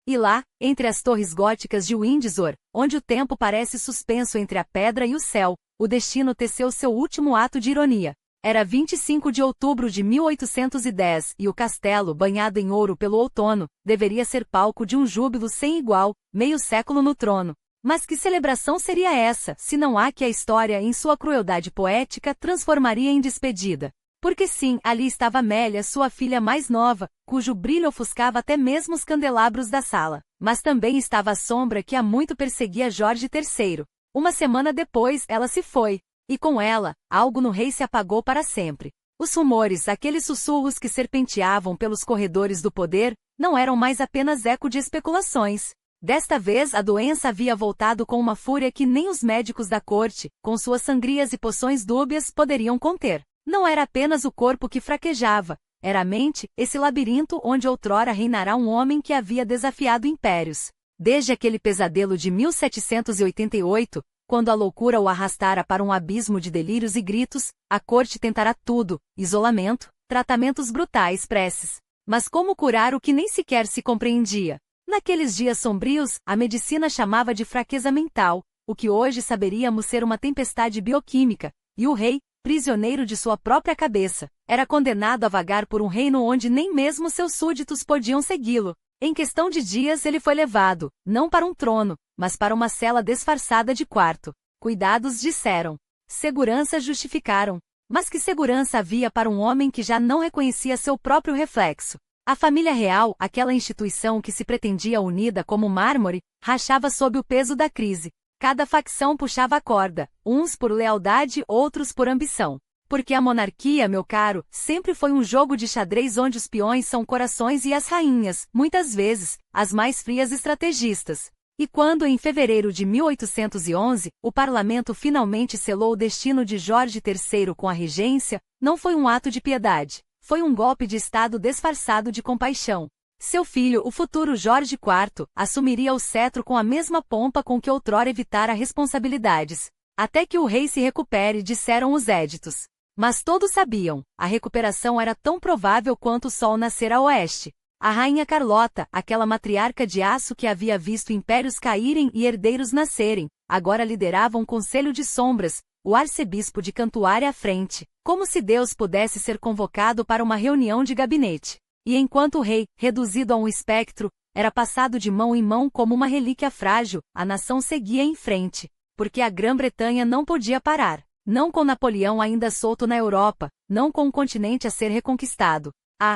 E lá, entre as torres góticas de Windsor, onde o tempo parece suspenso entre a pedra e o céu, o destino teceu seu último ato de ironia. Era 25 de outubro de 1810 e o castelo, banhado em ouro pelo outono, deveria ser palco de um júbilo sem igual, meio século no trono. Mas que celebração seria essa, se não há que a história, em sua crueldade poética, transformaria em despedida? Porque sim, ali estava Amélia, sua filha mais nova, cujo brilho ofuscava até mesmo os candelabros da sala. Mas também estava a sombra que há muito perseguia Jorge III. Uma semana depois, ela se foi. E com ela, algo no rei se apagou para sempre. Os rumores, aqueles sussurros que serpenteavam pelos corredores do poder, não eram mais apenas eco de especulações. Desta vez a doença havia voltado com uma fúria que nem os médicos da corte, com suas sangrias e poções dúbias, poderiam conter. Não era apenas o corpo que fraquejava, era a mente, esse labirinto onde outrora reinará um homem que havia desafiado impérios. Desde aquele pesadelo de 1788, quando a loucura o arrastara para um abismo de delírios e gritos, a corte tentará tudo: isolamento, tratamentos brutais, preces. Mas como curar o que nem sequer se compreendia? Naqueles dias sombrios, a medicina chamava de fraqueza mental, o que hoje saberíamos ser uma tempestade bioquímica, e o rei, prisioneiro de sua própria cabeça, era condenado a vagar por um reino onde nem mesmo seus súditos podiam segui-lo. Em questão de dias ele foi levado, não para um trono, mas para uma cela disfarçada de quarto. Cuidados disseram. Segurança justificaram. Mas que segurança havia para um homem que já não reconhecia seu próprio reflexo? A família real, aquela instituição que se pretendia unida como mármore, rachava sob o peso da crise. Cada facção puxava a corda, uns por lealdade, outros por ambição. Porque a monarquia, meu caro, sempre foi um jogo de xadrez onde os peões são corações e as rainhas, muitas vezes, as mais frias estrategistas. E quando, em fevereiro de 1811, o parlamento finalmente selou o destino de Jorge III com a regência, não foi um ato de piedade, foi um golpe de Estado disfarçado de compaixão. Seu filho, o futuro Jorge IV, assumiria o cetro com a mesma pompa com que outrora evitara responsabilidades. Até que o rei se recupere, disseram os éditos. Mas todos sabiam, a recuperação era tão provável quanto o sol nascer a oeste. A rainha Carlota, aquela matriarca de aço que havia visto impérios caírem e herdeiros nascerem, agora liderava um conselho de sombras, o arcebispo de Cantuária à frente, como se Deus pudesse ser convocado para uma reunião de gabinete. E enquanto o rei, reduzido a um espectro, era passado de mão em mão como uma relíquia frágil, a nação seguia em frente, porque a Grã-Bretanha não podia parar. Não com Napoleão ainda solto na Europa, não com um continente a ser reconquistado.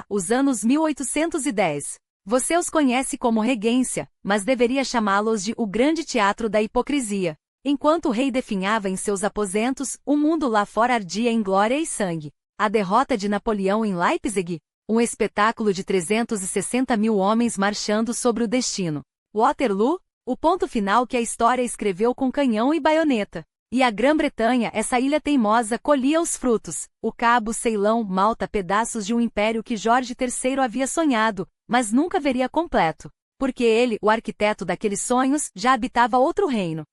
Os anos 1810. Você os conhece como regência, mas deveria chamá-los de o grande teatro da hipocrisia. Enquanto o rei definhava em seus aposentos, o mundo lá fora ardia em glória e sangue. A derrota de Napoleão em Leipzig, um espetáculo de 360 mil homens marchando sobre o destino. Waterloo, o ponto final que a história escreveu com canhão e baioneta. E a Grã-Bretanha, essa ilha teimosa, colhia os frutos. O Cabo, Ceilão, Malta, pedaços de um império que Jorge III havia sonhado, mas nunca veria completo. Porque ele, o arquiteto daqueles sonhos, já habitava outro reino.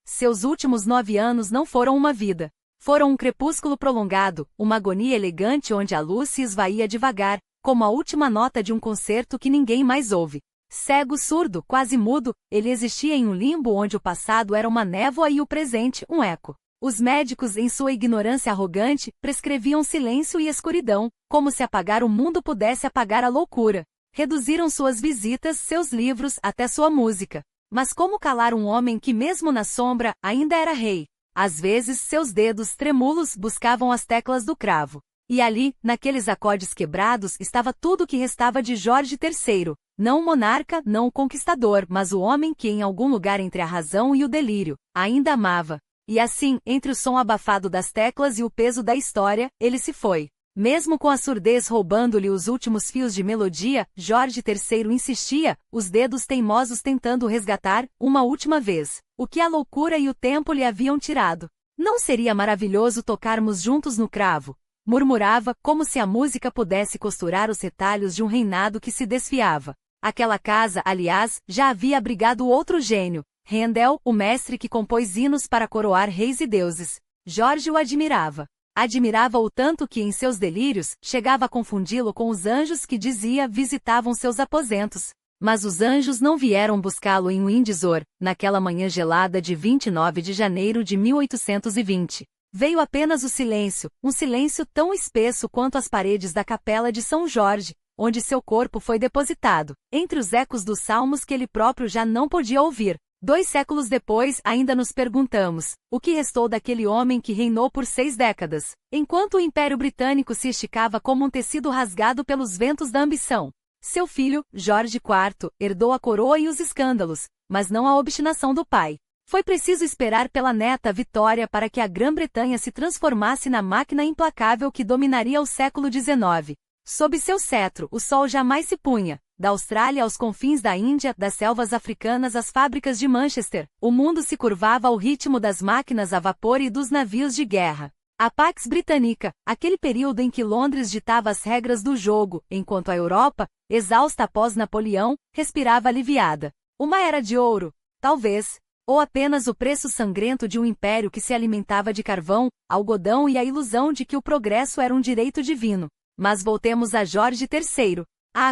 Seus últimos 9 anos não foram uma vida. Foram um crepúsculo prolongado, uma agonia elegante onde a luz se esvaía devagar, como a última nota de um concerto que ninguém mais ouve. Cego, surdo, quase mudo, ele existia em um limbo onde o passado era uma névoa e o presente um eco. Os médicos, em sua ignorância arrogante, prescreviam silêncio e escuridão, como se apagar o mundo pudesse apagar a loucura. Reduziram suas visitas, seus livros, até sua música. Mas como calar um homem que mesmo na sombra, ainda era rei? Às vezes, seus dedos trêmulos buscavam as teclas do cravo. E ali, naqueles acordes quebrados, estava tudo o que restava de Jorge III. Não o monarca, não o conquistador, mas o homem que em algum lugar entre a razão e o delírio, ainda amava. E assim, entre o som abafado das teclas e o peso da história, ele se foi. Mesmo com a surdez roubando-lhe os últimos fios de melodia, Jorge III insistia, os dedos teimosos tentando resgatar, uma última vez, o que a loucura e o tempo lhe haviam tirado. Não seria maravilhoso tocarmos juntos no cravo? Murmurava, como se a música pudesse costurar os retalhos de um reinado que se desfiava. Aquela casa, aliás, já havia abrigado outro gênio, Handel, o mestre que compôs hinos para coroar reis e deuses. Jorge o admirava. Admirava-o tanto que, em seus delírios, chegava a confundi-lo com os anjos que, dizia, visitavam seus aposentos. Mas os anjos não vieram buscá-lo em Windsor, naquela manhã gelada de 29 de janeiro de 1820. Veio apenas o silêncio, um silêncio tão espesso quanto as paredes da capela de São Jorge, onde seu corpo foi depositado, entre os ecos dos salmos que ele próprio já não podia ouvir. 2 séculos depois, ainda nos perguntamos, o que restou daquele homem que reinou por 6 décadas, enquanto o Império Britânico se esticava como um tecido rasgado pelos ventos da ambição. Seu filho, Jorge IV, herdou a coroa e os escândalos, mas não a obstinação do pai. Foi preciso esperar pela neta Vitória para que a Grã-Bretanha se transformasse na máquina implacável que dominaria o século XIX. Sob seu cetro, o sol jamais se punha. Da Austrália aos confins da Índia, das selvas africanas às fábricas de Manchester, o mundo se curvava ao ritmo das máquinas a vapor e dos navios de guerra. A Pax Britânica, aquele período em que Londres ditava as regras do jogo, enquanto a Europa, exausta após Napoleão, respirava aliviada. Uma era de ouro, talvez, ou apenas o preço sangrento de um império que se alimentava de carvão, algodão e a ilusão de que o progresso era um direito divino. Mas voltemos a Jorge III.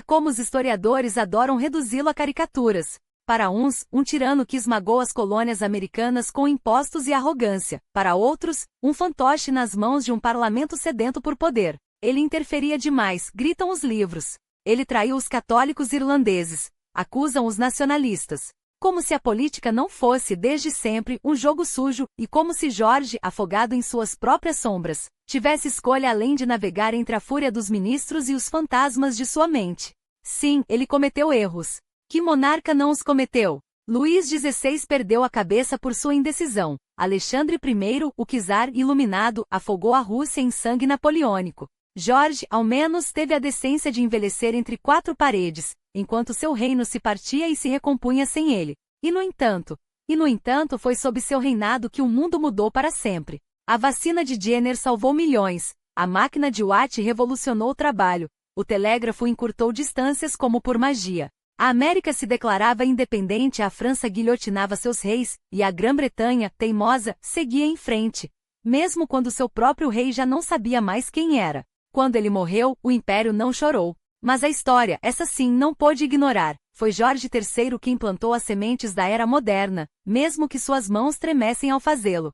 Como os historiadores adoram reduzi-lo a caricaturas. Para uns, um tirano que esmagou as colônias americanas com impostos e arrogância. Para outros, um fantoche nas mãos de um parlamento sedento por poder. Ele interferia demais, gritam os livros. Ele traiu os católicos irlandeses. Acusam os nacionalistas. Como se a política não fosse, desde sempre, um jogo sujo, e como se Jorge, afogado em suas próprias sombras, tivesse escolha além de navegar entre a fúria dos ministros e os fantasmas de sua mente. Sim, ele cometeu erros. Que monarca não os cometeu? Luís XVI perdeu a cabeça por sua indecisão. Alexandre I, o czar iluminado, afogou a Rússia em sangue napoleônico. Jorge, ao menos, teve a decência de envelhecer entre quatro paredes, enquanto seu reino se partia e se recompunha sem ele. E no entanto, foi sob seu reinado que o mundo mudou para sempre. A vacina de Jenner salvou milhões, a máquina de Watt revolucionou o trabalho, o telégrafo encurtou distâncias como por magia. A América se declarava independente, a França guilhotinava seus reis, e a Grã-Bretanha, teimosa, seguia em frente. Mesmo quando seu próprio rei já não sabia mais quem era. Quando ele morreu, o império não chorou. Mas a história, essa sim, não pôde ignorar. Foi Jorge III quem plantou as sementes da era moderna, mesmo que suas mãos tremessem ao fazê-lo.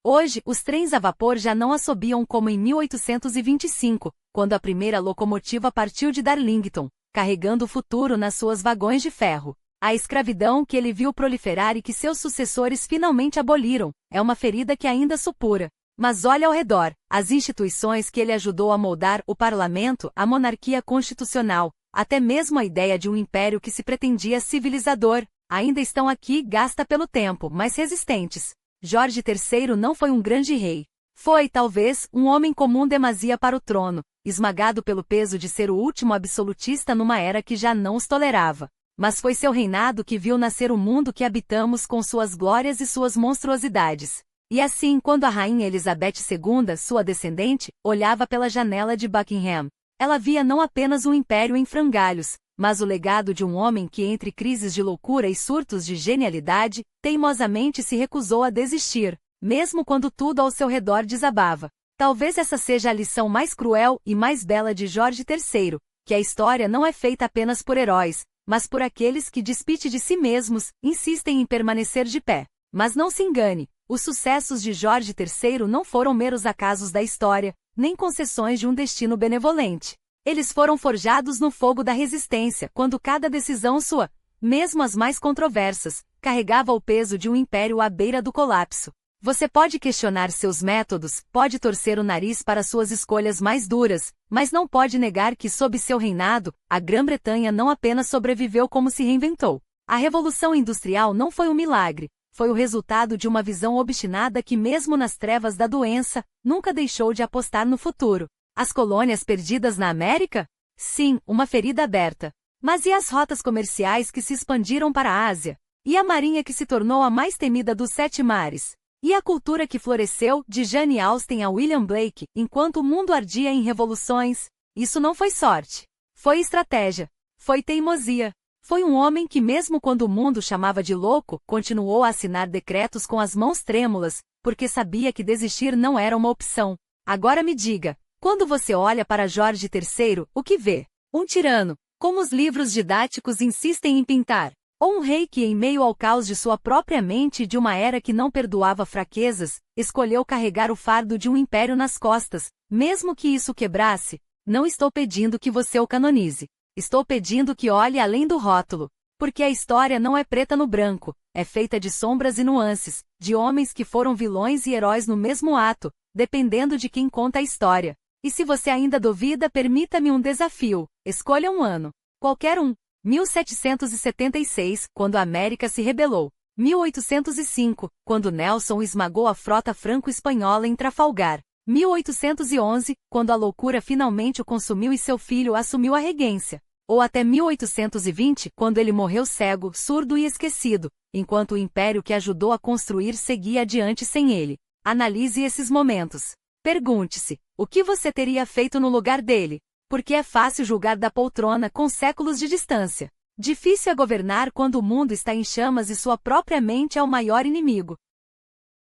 Hoje, os trens a vapor já não assobiam como em 1825, quando a primeira locomotiva partiu de Darlington, carregando o futuro nas suas vagões de ferro. A escravidão que ele viu proliferar e que seus sucessores finalmente aboliram, é uma ferida que ainda supura. Mas olha ao redor, as instituições que ele ajudou a moldar, o parlamento, a monarquia constitucional, até mesmo a ideia de um império que se pretendia civilizador, ainda estão aqui, gasta pelo tempo, mas resistentes. Jorge III não foi um grande rei. Foi, talvez, um homem comum demasia para o trono, esmagado pelo peso de ser o último absolutista numa era que já não os tolerava. Mas foi seu reinado que viu nascer o mundo que habitamos com suas glórias e suas monstruosidades. E assim, quando a rainha Elizabeth II, sua descendente, olhava pela janela de Buckingham, ela via não apenas um império em frangalhos, mas o legado de um homem que, entre crises de loucura e surtos de genialidade, teimosamente se recusou a desistir, mesmo quando tudo ao seu redor desabava. Talvez essa seja a lição mais cruel e mais bela de Jorge III, que a história não é feita apenas por heróis, mas por aqueles que, despite de si mesmos, insistem em permanecer de pé. Mas não se engane, os sucessos de Jorge III não foram meros acasos da história, nem concessões de um destino benevolente. Eles foram forjados no fogo da resistência, quando cada decisão sua, mesmo as mais controversas, carregava o peso de um império à beira do colapso. Você pode questionar seus métodos, pode torcer o nariz para suas escolhas mais duras, mas não pode negar que sob seu reinado, a Grã-Bretanha não apenas sobreviveu como se reinventou. A Revolução Industrial não foi um milagre, foi o resultado de uma visão obstinada que mesmo nas trevas da doença, nunca deixou de apostar no futuro. As colônias perdidas na América? Sim, uma ferida aberta. Mas e as rotas comerciais que se expandiram para a Ásia? E a marinha que se tornou a mais temida dos sete mares? E a cultura que floresceu, de Jane Austen a William Blake, enquanto o mundo ardia em revoluções? Isso não foi sorte. Foi estratégia. Foi teimosia. Foi um homem que, mesmo quando o mundo chamava de louco, continuou a assinar decretos com as mãos trêmulas, porque sabia que desistir não era uma opção. Agora me diga, quando você olha para Jorge III, o que vê? Um tirano, como os livros didáticos insistem em pintar. Ou um rei que, em meio ao caos de sua própria mente e de uma era que não perdoava fraquezas, escolheu carregar o fardo de um império nas costas, mesmo que isso quebrasse? Não estou pedindo que você o canonize. Estou pedindo que olhe além do rótulo. Porque a história não é preta no branco, é feita de sombras e nuances, de homens que foram vilões e heróis no mesmo ato, dependendo de quem conta a história. E se você ainda duvida, permita-me um desafio. Escolha um ano. Qualquer um. 1776, quando a América se rebelou. 1805, quando Nelson esmagou a frota franco-espanhola em Trafalgar. 1811, quando a loucura finalmente o consumiu e seu filho assumiu a regência. Ou até 1820, quando ele morreu cego, surdo e esquecido, enquanto o império que ajudou a construir seguia adiante sem ele. Analise esses momentos. Pergunte-se, o que você teria feito no lugar dele? Porque é fácil julgar da poltrona com séculos de distância. Difícil é governar quando o mundo está em chamas e sua própria mente é o maior inimigo.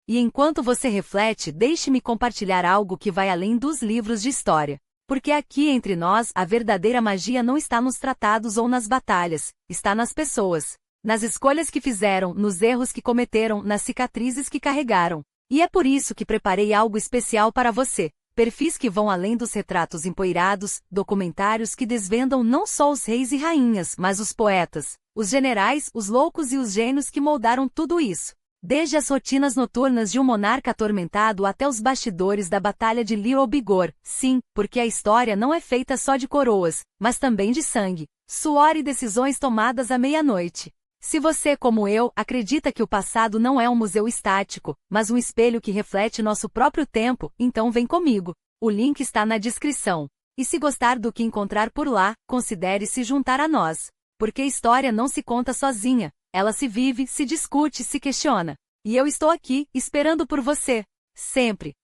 E enquanto você reflete, deixe-me compartilhar algo que vai além dos livros de história. Porque aqui entre nós, a verdadeira magia não está nos tratados ou nas batalhas, está nas pessoas. Nas escolhas que fizeram, nos erros que cometeram, nas cicatrizes que carregaram. E é por isso que preparei algo especial para você. Perfis que vão além dos retratos empoeirados, documentários que desvendam não só os reis e rainhas, mas os poetas, os generais, os loucos e os gênios que moldaram tudo isso. Desde as rotinas noturnas de um monarca atormentado até os bastidores da Batalha de Little Bigor. Sim, porque a história não é feita só de coroas, mas também de sangue, suor e decisões tomadas à meia-noite. Se você, como eu, acredita que o passado não é um museu estático, mas um espelho que reflete nosso próprio tempo, então vem comigo. O link está na descrição. E se gostar do que encontrar por lá, considere se juntar a nós. Porque a história não se conta sozinha. Ela se vive, se discute, se questiona. E eu estou aqui, esperando por você. Sempre.